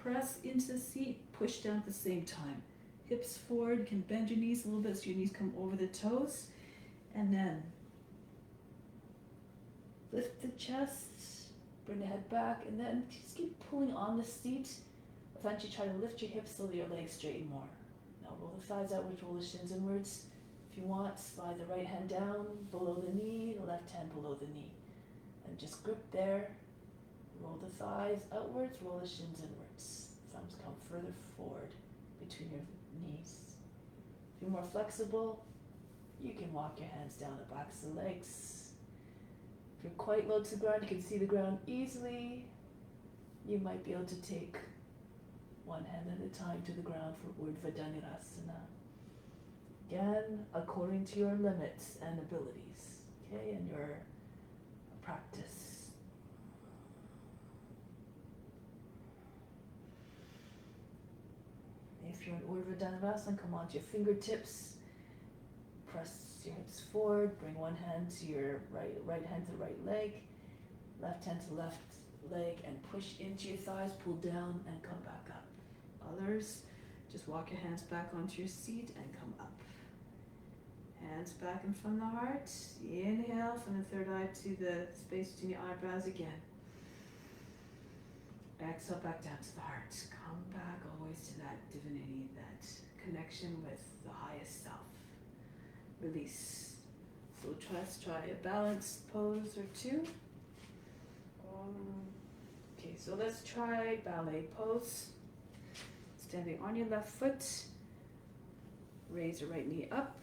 Press into the seat. Push down at the same time. Hips forward. You can bend your knees a little bit so your knees come over the toes. And then lift the chest, bring the head back, and then just keep pulling on the seat. Eventually try to lift your hips so that your legs straighten more. Now roll the thighs outwards, roll the shins inwards. If you want, slide the right hand down below the knee, the left hand below the knee. And just grip there. Roll the thighs outwards, roll the shins inwards. Thumbs come further forward between your knees. If you're more flexible, you can walk your hands down the backs of the legs. If you're quite low to the ground, you can see the ground easily. You might be able to take one hand at a time to the ground for Urdhva Dhanurasana. Again, according to your limits and abilities, okay, and your practice. If you're in Urdhva Dhanurasana, come onto your fingertips. Press your hips forward, bring one hand to your right hand to the right leg, left hand to the left leg, and push into your thighs, pull down and come back up. Others, just walk your hands back onto your seat and come up. Hands back in front of the heart. Inhale from the third eye to the space between your eyebrows again. Exhale back down to the heart. Come back always to that divinity, that connection with the highest self. Release. So let's try a balanced pose or two. Okay, so let's try ballet pose. Standing on your left foot. Raise your right knee up.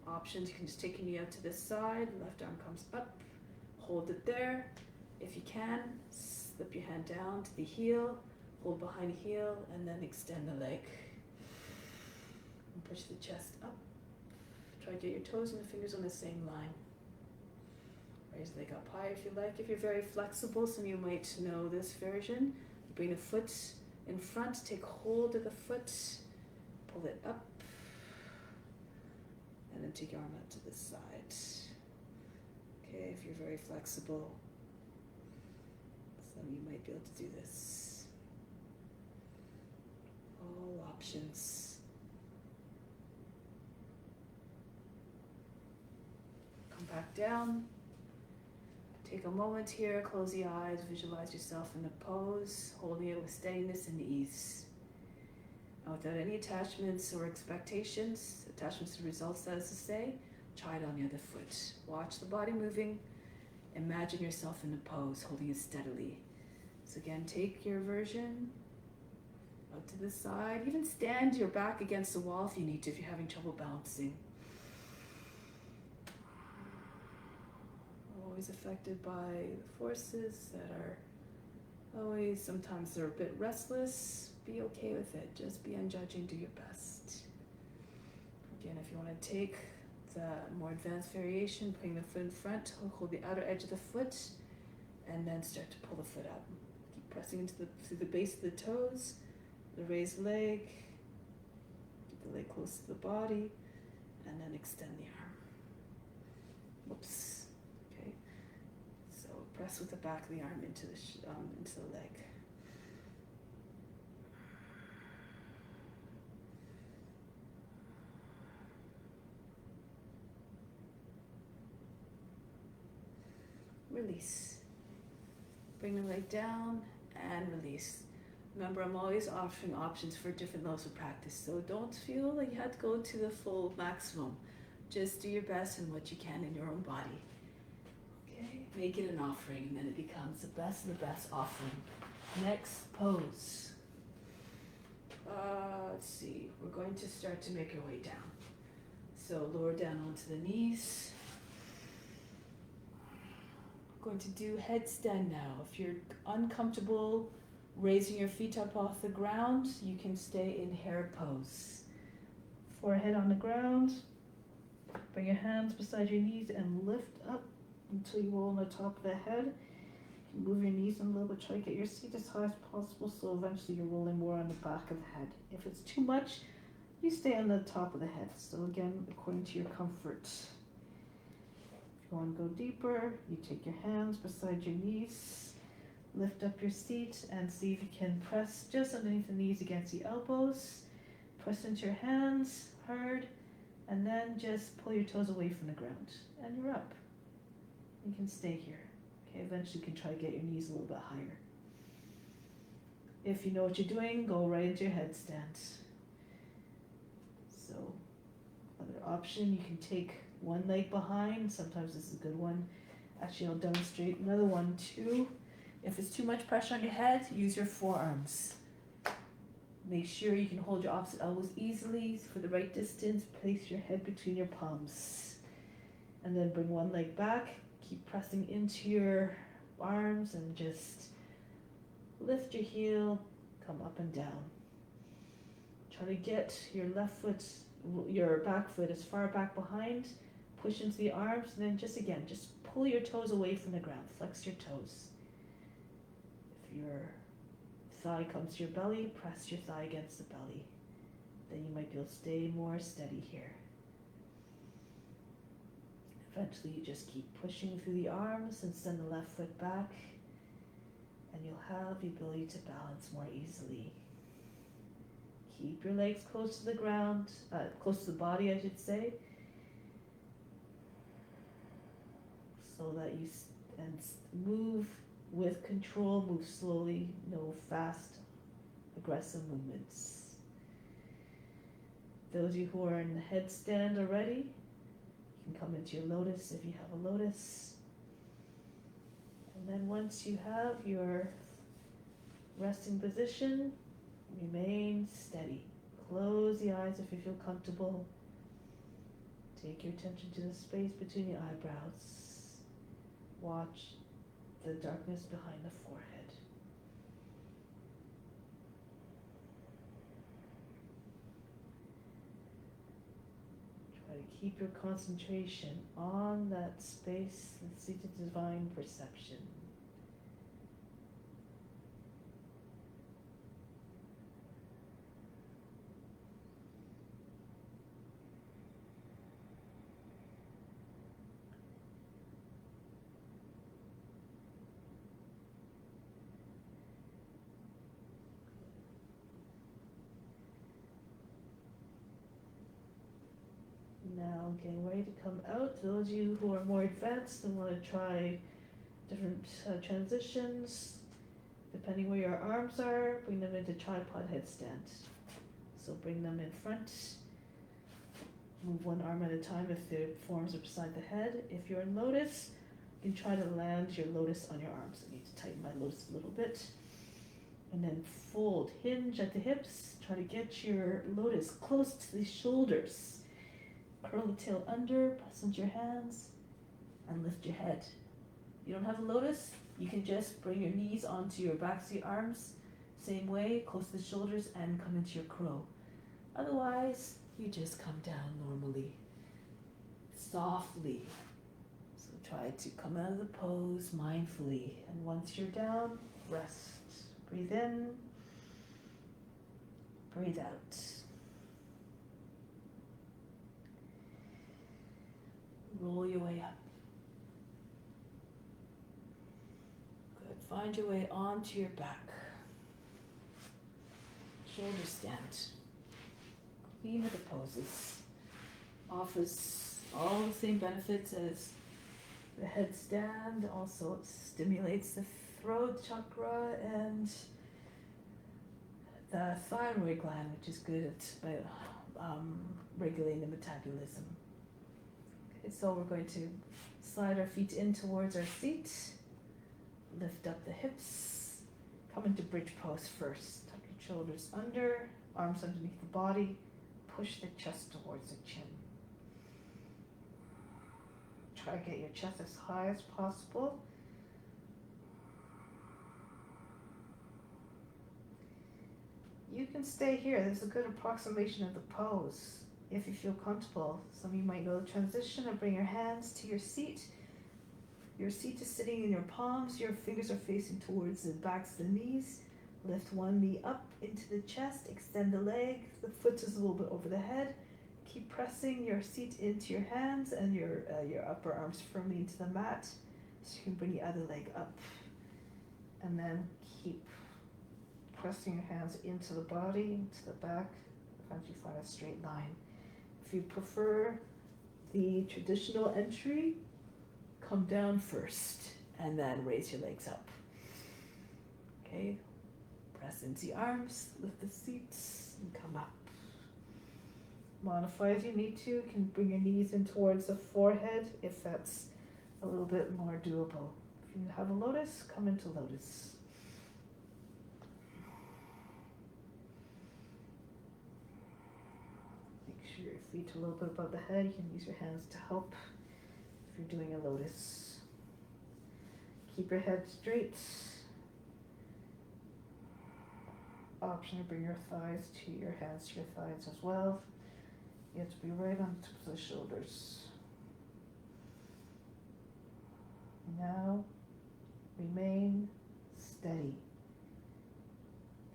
Options, you can just take your knee out to the side. Left arm comes up. Hold it there. If you can, slip your hand down to the heel. Hold behind the heel and then extend the leg. And push the chest up. Try to get your toes and the fingers on the same line. Raise the leg up high if you like. If you're very flexible, some of you might know this version. Bring the foot in front, take hold of the foot, pull it up, and then take your arm out to the side. Okay, if you're very flexible, some of you might be able to do this. All options. Come back down. Take a moment here, close the eyes, visualize yourself in the pose, holding it with steadiness and ease. And without any attachments or expectations, attachments to results, that is to say, try it on the other foot. Watch the body moving imagine yourself in a pose, holding it steadily. So again, take your version out to the side. Even stand your back against the wall if you need to, if you're having trouble balancing. Always affected by the forces that are always, sometimes they're a bit restless. Be okay with it. Just be unjudging, do your best. Again, if you want to take the more advanced variation, putting the foot in front, hold the outer edge of the foot, and then start to pull the foot up. Keep pressing into through the base of the toes, the raised leg, keep the leg close to the body, and then extend the arm. Whoops. Okay. So press with the back of the arm into the leg. Release. Bring the leg down and release. Remember, I'm always offering options for different levels of practice, so don't feel like you have to go to the full maximum. Just do your best and what you can in your own body. Okay? Make it an offering, and then it becomes the best of the best offering. Next pose. Let's see. We're going to start to make our way down. So lower down onto the knees. Going to do headstand now. If you're uncomfortable raising your feet up off the ground, you can stay in hare pose. Forehead on the ground. Bring your hands beside your knees and lift up until you roll on the top of the head. You can move your knees in a little bit, try to get your seat as high as possible, so eventually you're rolling more on the back of the head. If it's too much, you stay on the top of the head. So again, according to your comfort. If you want to go deeper, you take your hands beside your knees, lift up your seat, and see if you can press just underneath the knees against the elbows. Press into your hands hard, and then just pull your toes away from the ground, and you're up. You can stay here. Okay, eventually you can try to get your knees a little bit higher. If you know what you're doing, go right into your headstand. So, other option, you can take one leg behind. Sometimes this is a good one. Actually, I'll demonstrate another one too. If it's too much pressure on your head, use your forearms. Make sure you can hold your opposite elbows easily for the right distance. Place your head between your palms. And then bring one leg back. Keep pressing into your arms and just lift your heel, come up and down. Try to get your left foot, your back foot as far back behind. Push into the arms, and then just pull your toes away from the ground. Flex your toes. If your thigh comes to your belly, press your thigh against the belly. Then you might be able to stay more steady here. Eventually you just keep pushing through the arms and send the left foot back, and you'll have the ability to balance more easily. Keep your legs close to the ground, close to the body I should say, so that you move with control, move slowly, no fast, aggressive movements. Those of you who are in the headstand already, you can come into your lotus if you have a lotus. And then once you have your resting position, remain steady. Close the eyes if you feel comfortable. Take your attention to the space between your eyebrows. Watch the darkness behind the forehead. Try to keep your concentration on that space and see the divine perception. Now getting ready to come out. Those of you who are more advanced and want to try different transitions, depending where your arms are, bring them into tripod headstand. So bring them in front. Move one arm at a time if the forearms are beside the head. If you're in lotus, You can try to land your lotus on your arms. I need to tighten my lotus a little bit. And then fold, hinge at the hips. Try to get your lotus close to the shoulders. Curl the tail under, press into your hands, and lift your head. You don't have a lotus, you can just bring your knees onto your backs of your arms, same way, close to the shoulders, and come into your crow. Otherwise, you just come down normally, softly. So try to come out of the pose mindfully, and once you're down, rest. Breathe in, breathe out. Roll your way up. Good. Find your way onto your back. Shoulder stand. Clean of the poses. Offers all the same benefits as the headstand. Also, it stimulates the throat chakra and the thyroid gland, which is good at regulating the metabolism. Okay, so we're going to slide our feet in towards our seat, lift up the hips, come into bridge pose first. Tuck your shoulders under, arms underneath the body, push the chest towards the chin. Try to get your chest as high as possible. You can stay here. There's a good approximation of the pose. If you feel comfortable, some of you might know the transition of bring your hands to your seat. Your seat is sitting in your palms. Your fingers are facing towards the backs of the knees. Lift one knee up into the chest. Extend the leg. The foot is a little bit over the head. Keep pressing your seat into your hands and your upper arms firmly into the mat. So you can bring the other leg up. And then keep pressing your hands into the body, into the back, until you find a straight line. If you prefer the traditional entry, come down first and then raise your legs up. Okay, press into the arms, lift the seats, and come up. Modify as you need to. You can bring your knees in towards the forehead if that's a little bit more doable. If you have a lotus, come into lotus. Your feet a little bit above the head. You can use your hands to help if you're doing a lotus. Keep your head straight. Option to bring your thighs to your hands to your thighs as well. You have to be right on the tips of the shoulders. Now, remain steady.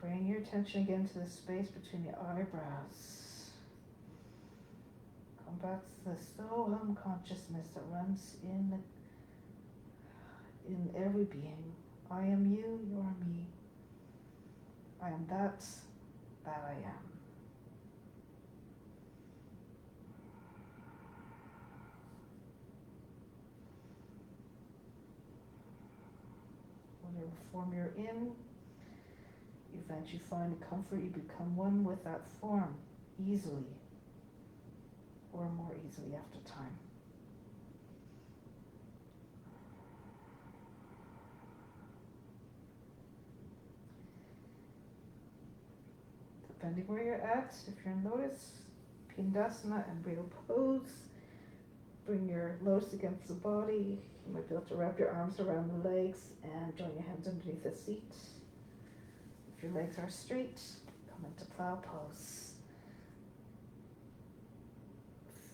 Bring your attention again to the space between the eyebrows. Come back to the Soham consciousness that runs in every being. I am you, you are me. I am that I am. Whatever form you're in, eventually find comfort, you become one with that form easily. Or more easily after time. Depending where you're at, if you're in lotus, Pindasana, embryo pose, bring your lotus against the body. You might be able to wrap your arms around the legs and join your hands underneath the seat. If your legs are straight, come into plow pose.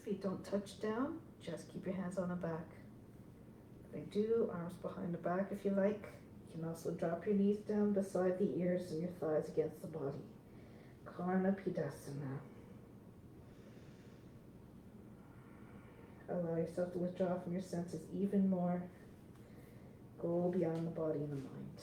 Feet don't touch down, just keep your hands on the back. If they do, arms behind the back if you like. You can also drop your knees down beside the ears and your thighs against the body. Karna Pidasana. Allow yourself to withdraw from your senses even more. Go beyond the body and the mind.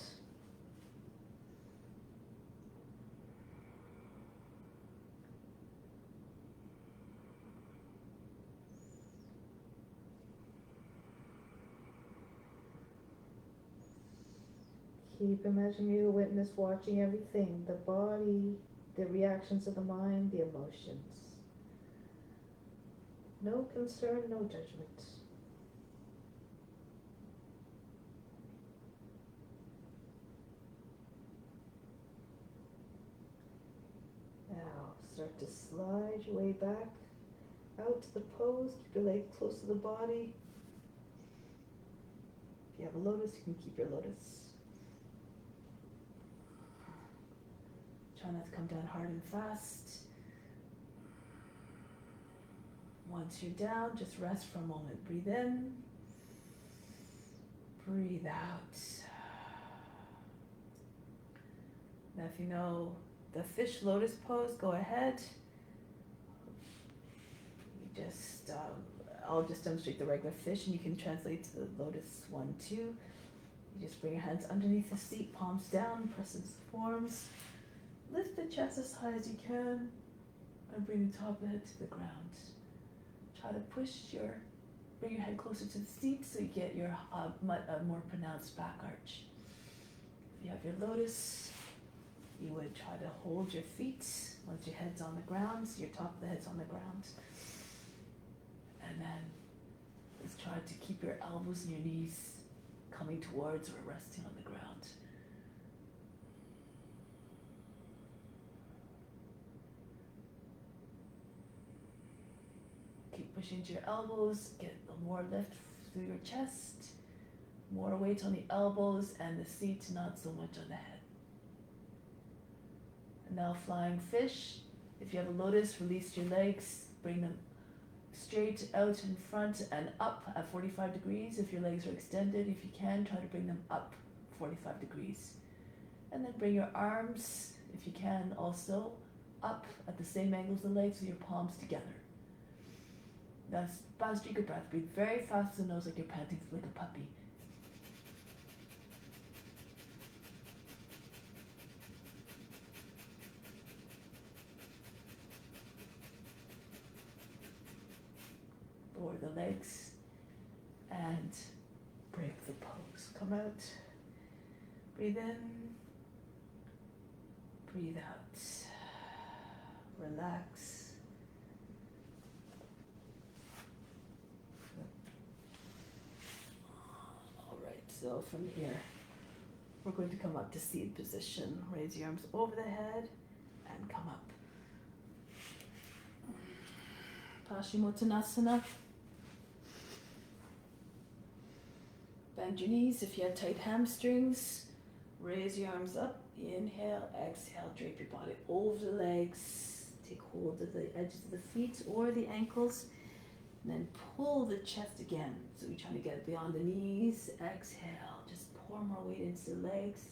Keep imagining you're a witness watching everything, the body, the reactions of the mind, the emotions. No concern, no judgment. Start to slide your way back out to the pose. Keep your legs close to the body. If you have a lotus, you can keep your lotus. Try not to come down hard and fast. Once you're down, just rest for a moment. Breathe in. Breathe out. Now if you know the fish lotus pose, go ahead. You just, I'll just demonstrate the regular fish and you can translate to the lotus one too. You just bring your hands underneath the seat, palms down, press into forms. Lift the chest as high as you can and bring the top of the head to the ground. Try to bring your head closer to the seat so you get your more pronounced back arch. If you have your lotus, you would try to hold your feet once your head's on the ground, so your top of the head's on the ground. And then just try to keep your elbows and your knees coming towards or resting on the ground. Keep pushing to your elbows, get more lift through your chest, more weight on the elbows and the seat, not so much on the head. And now flying fish. If you have a lotus, release your legs, bring them straight out in front and up at 45 degrees. If your legs are extended, if you can, try to bring them up 45 degrees. And then bring your arms, if you can, also up at the same angle as the legs with your palms together. Now, bounce through your breath. Breathe very fast through the nose like you're panting like a puppy. Lower the legs and break the pose. Come out. Breathe in. Breathe out. Relax. So from here, we're going to come up to seated position. Raise your arms over the head and come up. Paschimottanasana. Bend your knees if you have tight hamstrings. Raise your arms up. Inhale, exhale, drape your body over the legs. Take hold of the edges of the feet or the ankles. And then pull the chest again. So you're trying to get beyond the knees. Exhale. Just pour more weight into the legs.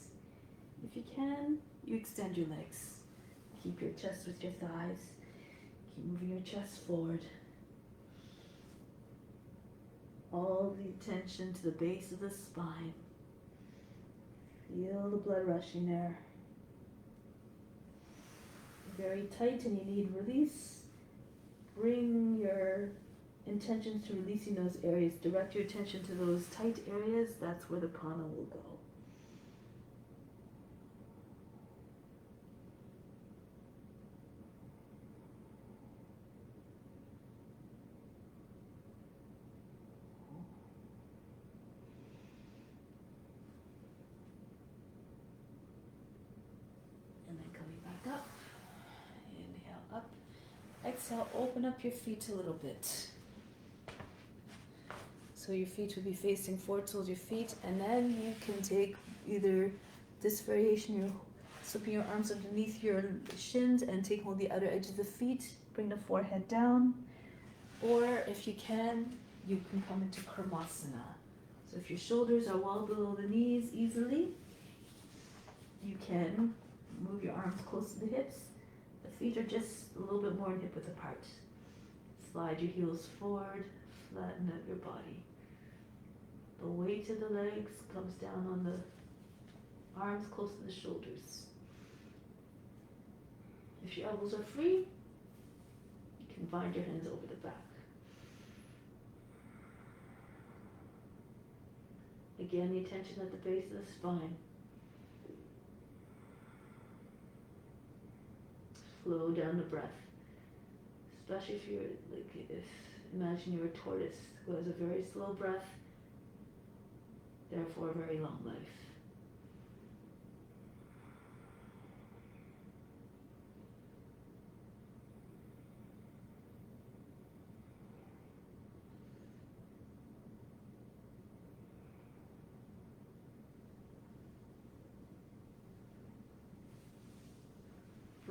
If you can, you extend your legs. Keep your chest with your thighs. Keep moving your chest forward. All the attention to the base of the spine. Feel the blood rushing there. Very tight and you need release. Bring your intentions to releasing those areas. Direct your attention to those tight areas. That's where the prana will go. And then coming back up. Inhale up. Exhale, open up your feet a little bit. So your feet will be facing forward towards your feet, and then you can take either this variation, you're slipping your arms underneath your shins and take hold of the outer edge of the feet, bring the forehead down, or if you can come into Karmasana. So if your shoulders are well below the knees easily, you can move your arms close to the hips. The feet are just a little bit more hip width apart. Slide your heels forward, flatten out your body. The weight of the legs comes down on the arms close to the shoulders. If your elbows are free, you can bind your hands over the back. Again, the attention at the base of the spine. Slow down the breath. Especially if you're imagine you're a tortoise who has a very slow breath, therefore a very long life.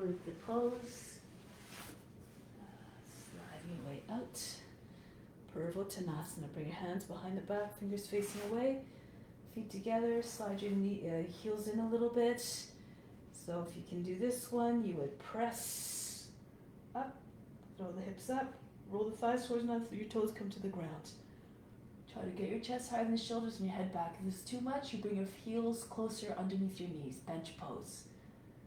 for the pose. Sliding your way out. Purvottanasana. Bring your hands behind the back, fingers facing away. Feet together, slide your heels in a little bit. So if you can do this one, you would press up, throw the hips up, roll the thighs towards one another, your toes come to the ground. Try to get your chest higher than the shoulders and your head back. If it's too much, you bring your heels closer underneath your knees, bench pose.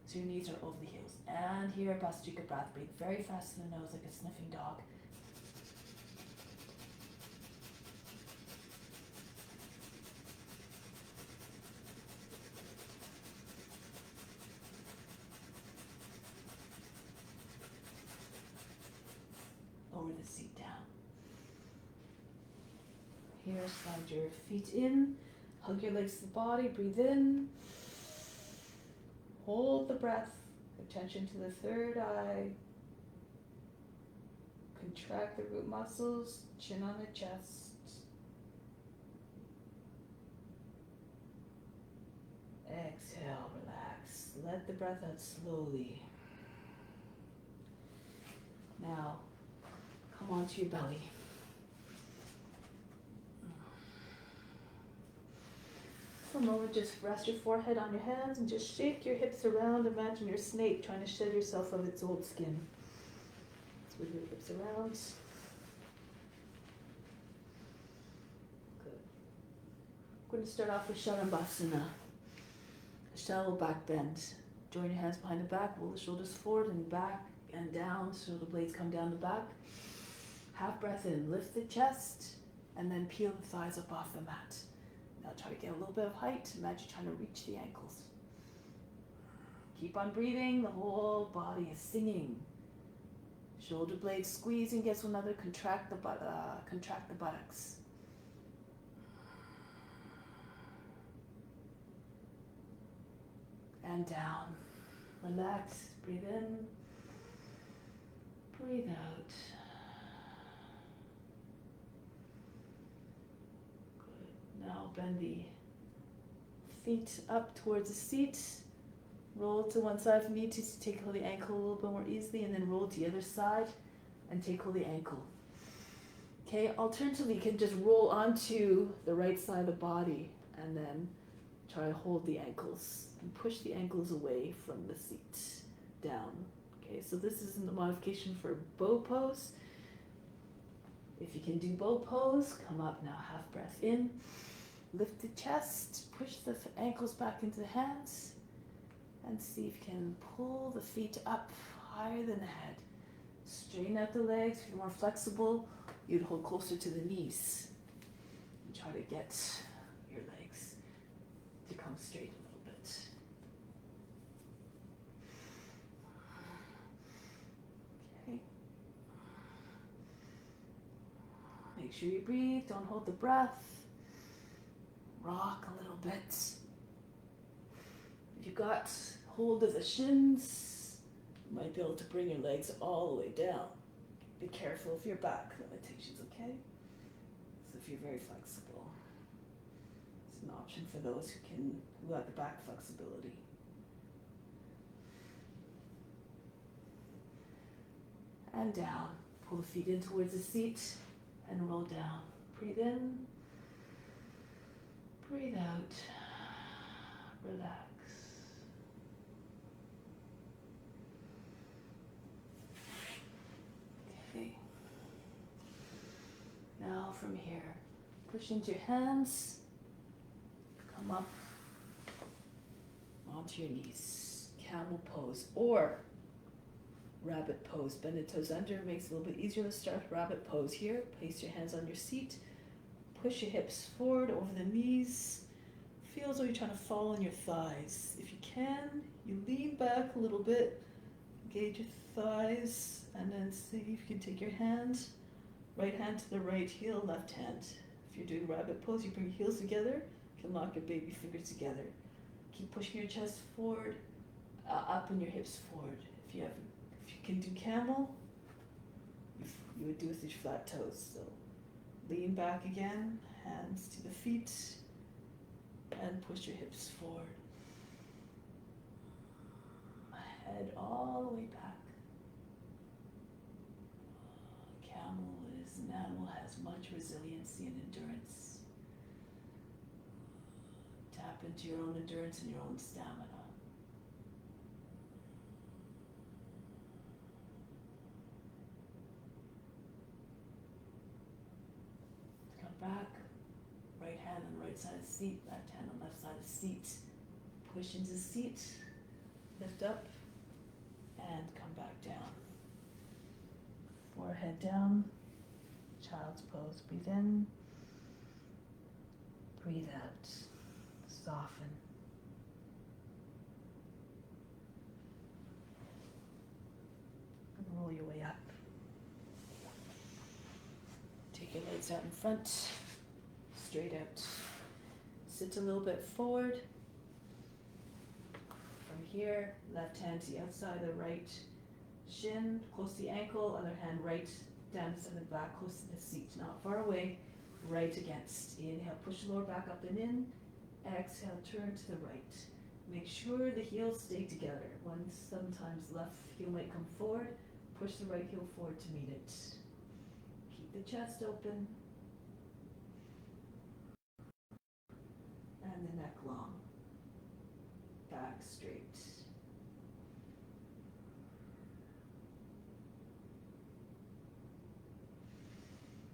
So your knees are over the heels. And here, Bhastrika breath, breathe very fast in the nose like a sniffing dog. Lower the seat down. Here, slide your feet in, hug your legs to the body, breathe in. Hold the breath, attention to the third eye. Contract the root muscles, chin on the chest. Exhale, relax. Let the breath out slowly. Now, come onto your belly. For a moment, just rest your forehead on your hands and just shake your hips around. Imagine your snake trying to shed yourself of its old skin. Swing your hips around. Good. We're going to start off with Shalabhasana. A shallow back bend. Join your hands behind the back, roll the shoulders forward and back and down, so the blades come down the back. Half breath in, lift the chest, and then peel the thighs up off the mat. Now try to get a little bit of height. Imagine trying to reach the ankles. Keep on breathing. The whole body is singing. Shoulder blades squeeze against one another. Contract the buttocks. And down. Relax. Breathe in. Breathe out. Now bend the feet up towards the seat. Roll to one side if you need to take hold of the ankle a little bit more easily, and then roll to the other side and take hold of the ankle. Okay, alternatively, you can just roll onto the right side of the body and then try to hold the ankles and push the ankles away from the seat down. Okay, so this is the modification for bow pose. If you can do bow pose, come up now, half breath in. Lift the chest, push the ankles back into the hands, and see if you can pull the feet up higher than the head. Straighten out the legs. If you're more flexible, you'd hold closer to the knees. And try to get your legs to come straight a little bit. Okay. Make sure you breathe, don't hold the breath. Rock a little bit. If you got hold of the shins, you might be able to bring your legs all the way down. Be careful of your back limitations, okay? So if you're very flexible, it's an option for those who have the back flexibility. And down. Pull the feet in towards the seat and roll down. Breathe in. Breathe out. Relax. Okay. Now from here, push into your hands. Come up onto your knees. Camel pose or rabbit pose. Bend the toes under. Makes it a little bit easier. Let's start with rabbit pose here. Place your hands on your seat. Push your hips forward over the knees. Feel as though you're trying to fall on your thighs. If you can, you lean back a little bit. Engage your thighs. And then see if you can take your hand. Right hand to the right heel, left hand. If you're doing rabbit pose, you bring your heels together. You can lock your baby fingers together. Keep pushing your chest forward, up and your hips forward. If you can do camel, you would do with your flat toes. So lean back again, hands to the feet, and push your hips forward. head all the way back. Camel is an animal that has much resiliency and endurance. Tap into your own endurance and your own stamina. Come back. Right hand on the right side of the seat, left hand on the left side of the seat. Push into the seat, lift up, and come back down. Forehead down, child's pose. Breathe in, breathe out, soften. And roll your way up. Take your legs out in front, straight out. Sit a little bit forward. From here, left hand to the outside of the right shin, close to the ankle, other hand right down the center of the back, close to the seat, not far away, right against. Inhale, push the lower back up and in. Exhale, turn to the right. Make sure the heels stay together. Sometimes left heel might come forward, push the right heel forward to meet it. Keep the chest open. And the neck long. Back straight.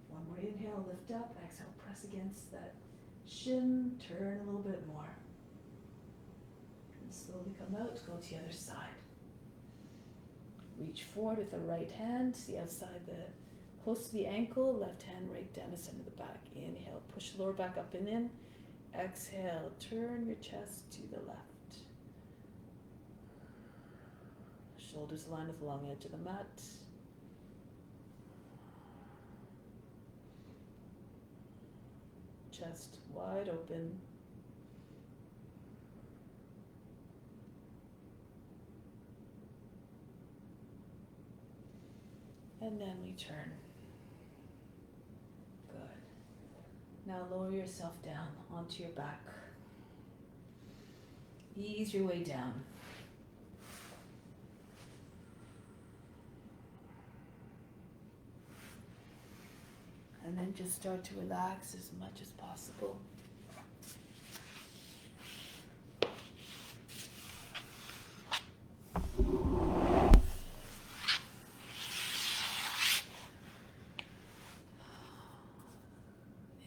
One more inhale, lift up. Exhale, press against that shin. Turn a little bit more. And slowly come out, go to the other side. Reach forward with the right hand to the outside, close to the ankle. Left hand right down the center of the back. Inhale, push the lower back up and in. Exhale, turn your chest to the left. Shoulders aligned with the long edge of the mat. Chest wide open. And then we turn. Good. Now lower yourself down onto your back. Ease your way down. And then just start to relax as much as possible.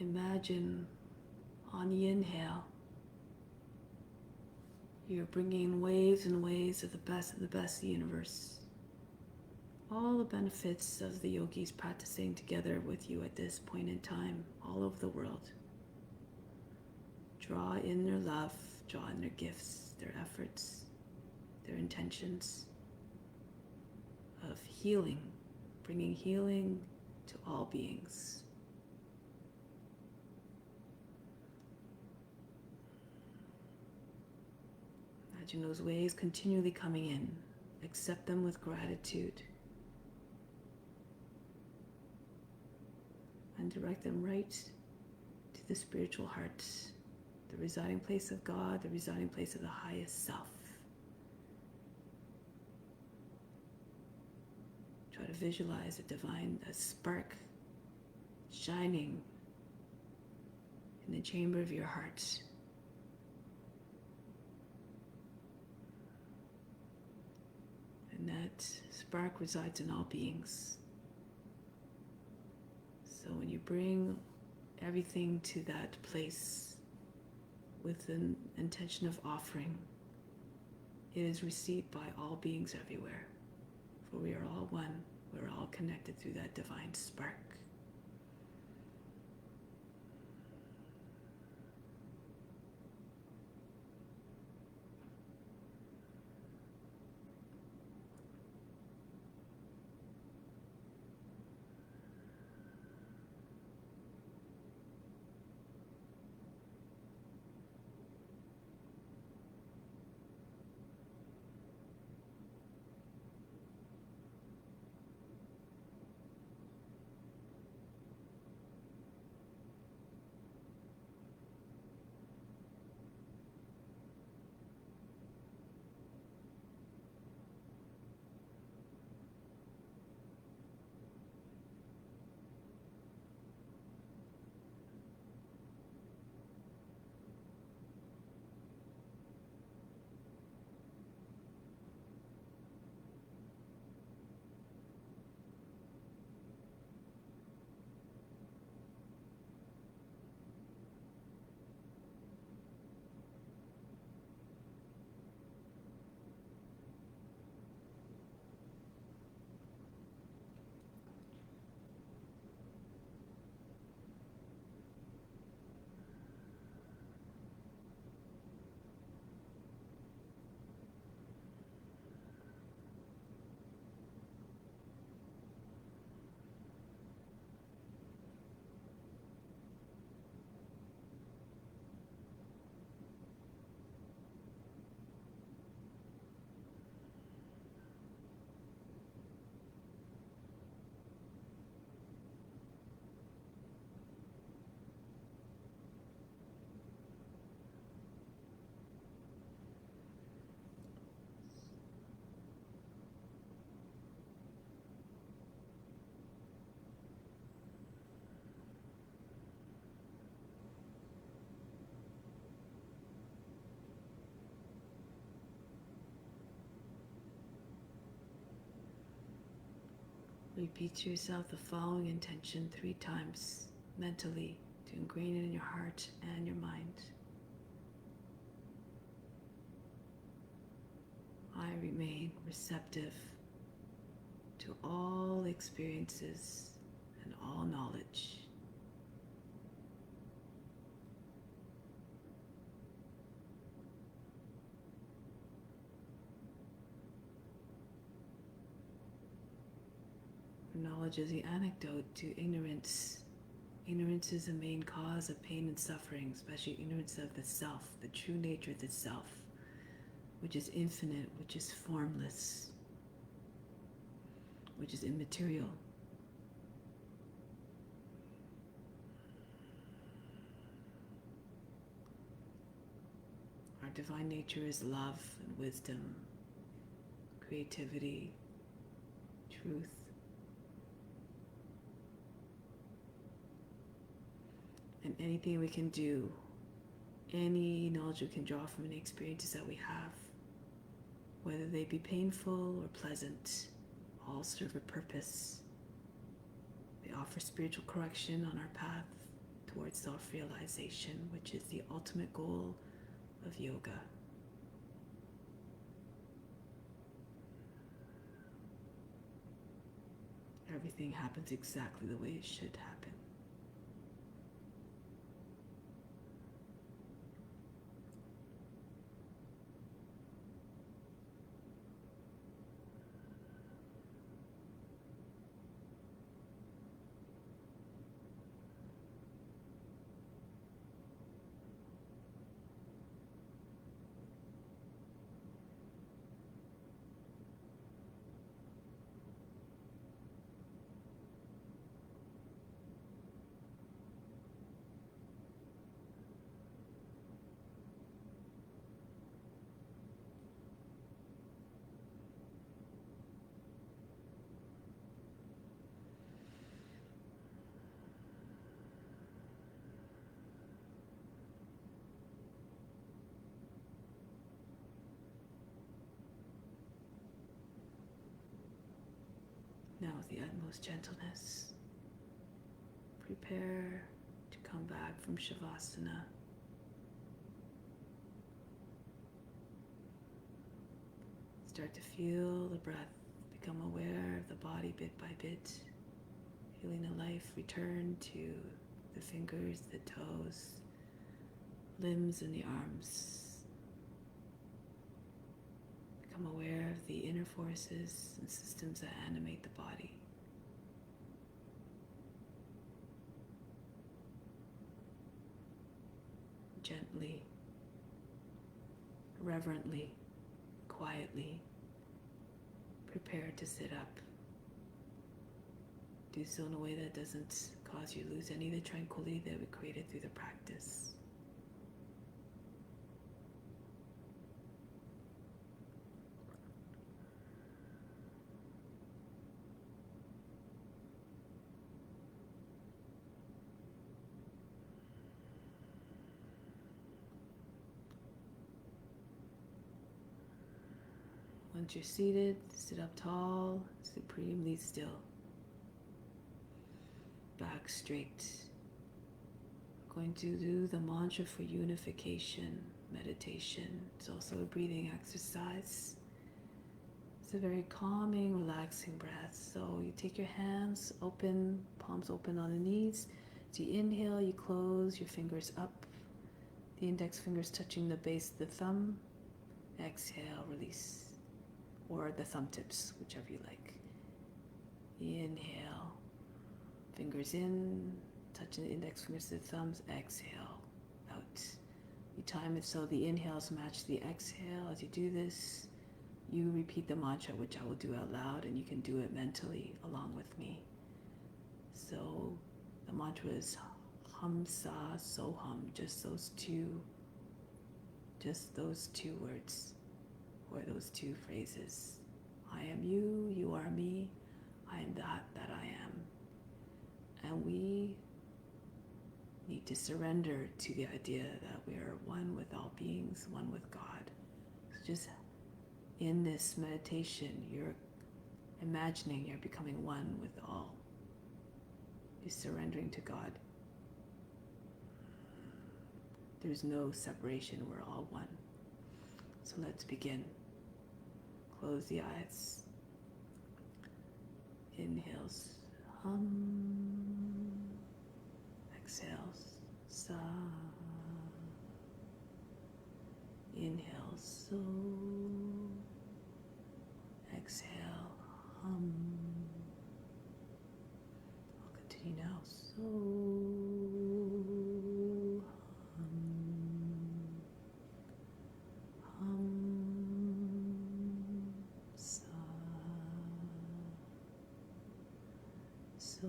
Imagine on the inhale, you're bringing waves and waves of the best of the universe. All the benefits of the yogis practicing together with you at this point in time, all over the world. Draw in their love, draw in their gifts, their efforts, their intentions of healing, bringing healing to all beings. Imagine those waves continually coming in. Accept them with gratitude. And direct them right to the spiritual heart, the residing place of God, the residing place of the highest self. Try to visualize a spark shining in the chamber of your heart. And that spark resides in all beings. So when you bring everything to that place with an intention of offering, it is received by all beings everywhere. For we are all one. We're all connected through that divine spark. Repeat to yourself the following intention 3 times mentally to ingrain it in your heart and your mind. I remain receptive to all experiences and all knowledge. Knowledge is the antidote to ignorance. Ignorance is the main cause of pain and suffering, especially ignorance of the self, the true nature of the self, which is infinite, which is formless, which is immaterial. Our divine nature is love and wisdom, creativity, truth. And anything we can do, any knowledge we can draw from any experiences that we have, whether they be painful or pleasant, all serve a purpose. They offer spiritual correction on our path towards self-realization, which is the ultimate goal of yoga. Everything happens exactly the way it should happen. Now with the utmost gentleness, prepare to come back from Shavasana. Start to feel the breath, become aware of the body bit by bit, feeling the life return to the fingers, the toes, limbs, and the arms. Become aware of the inner forces and systems that animate the body. Gently, reverently, quietly, prepare to sit up. Do so in a way that doesn't cause you to lose any of the tranquility that we created through the practice. Once you're seated, sit up tall, supremely still. Back straight. We're going to do the mantra for unification meditation. It's also a breathing exercise. It's a very calming, relaxing breath. So you take your hands open, palms open on the knees. As you inhale, you close your fingers up. The index fingers touching the base of the thumb. Exhale, release. Or the thumb tips, whichever you like. Inhale, fingers in, touching the index fingers to the thumbs. Exhale, out. You time it so the inhales match the exhale. As you do this, you repeat the mantra, which I will do out loud, and you can do it mentally along with me. So the mantra is Hum Sa Soham, just those two words. Or those 2 phrases. I am you, you are me, I am that I am. And we need to surrender to the idea that we are one with all beings, one with God. So just in this meditation, you're imagining you're becoming one with all. You're surrendering to God. There's no separation, we're all one. So let's begin. Close the eyes. Inhales, hum. Exhales, sa. Inhale, so. Exhale, hum. I'll continue now. So, hum. Hum, sa. So,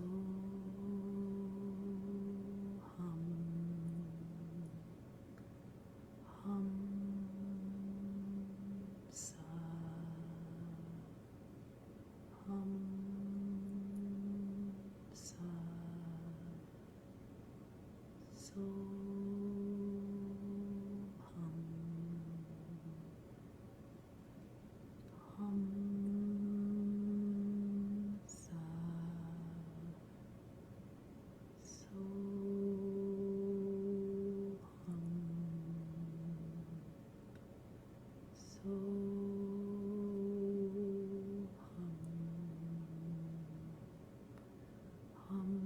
hum. Hum, sa. Hum, sa. So, hum. Hum, sa. So, hum. So, hum. Hum,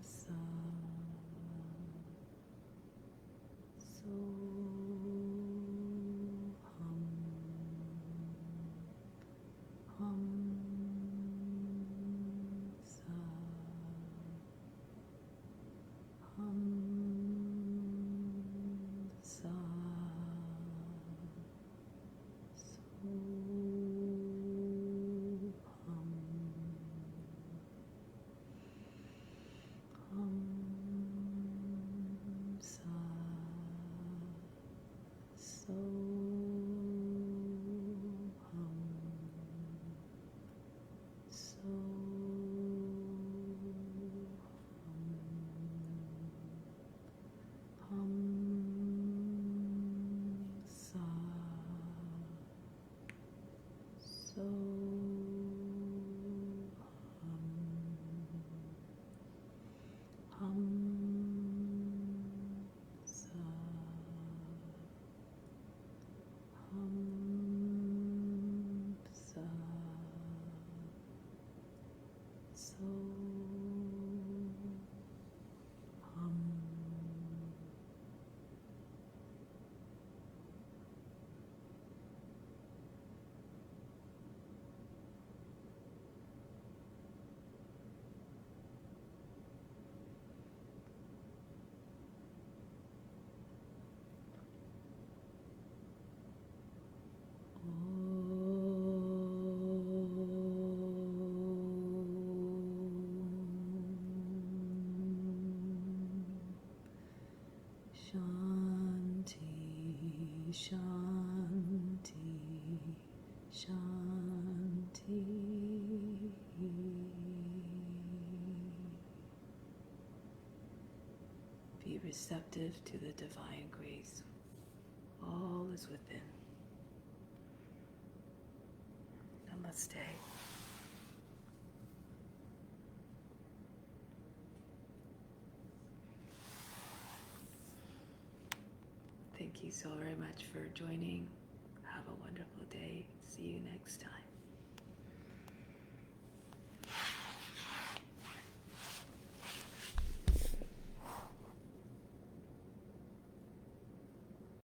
sa. So, hum. Hum, sa. Hum, sa. So, hum. Hum, sa. So, hum. So, hum. Hum, sa. So, hum. Hum, sa. Hum, sa. So, hum. Shanti, Shanti, Shanti. Be receptive to the divine grace. All is within. Namaste. Thank you so very much for joining. Have a wonderful day. See you next time.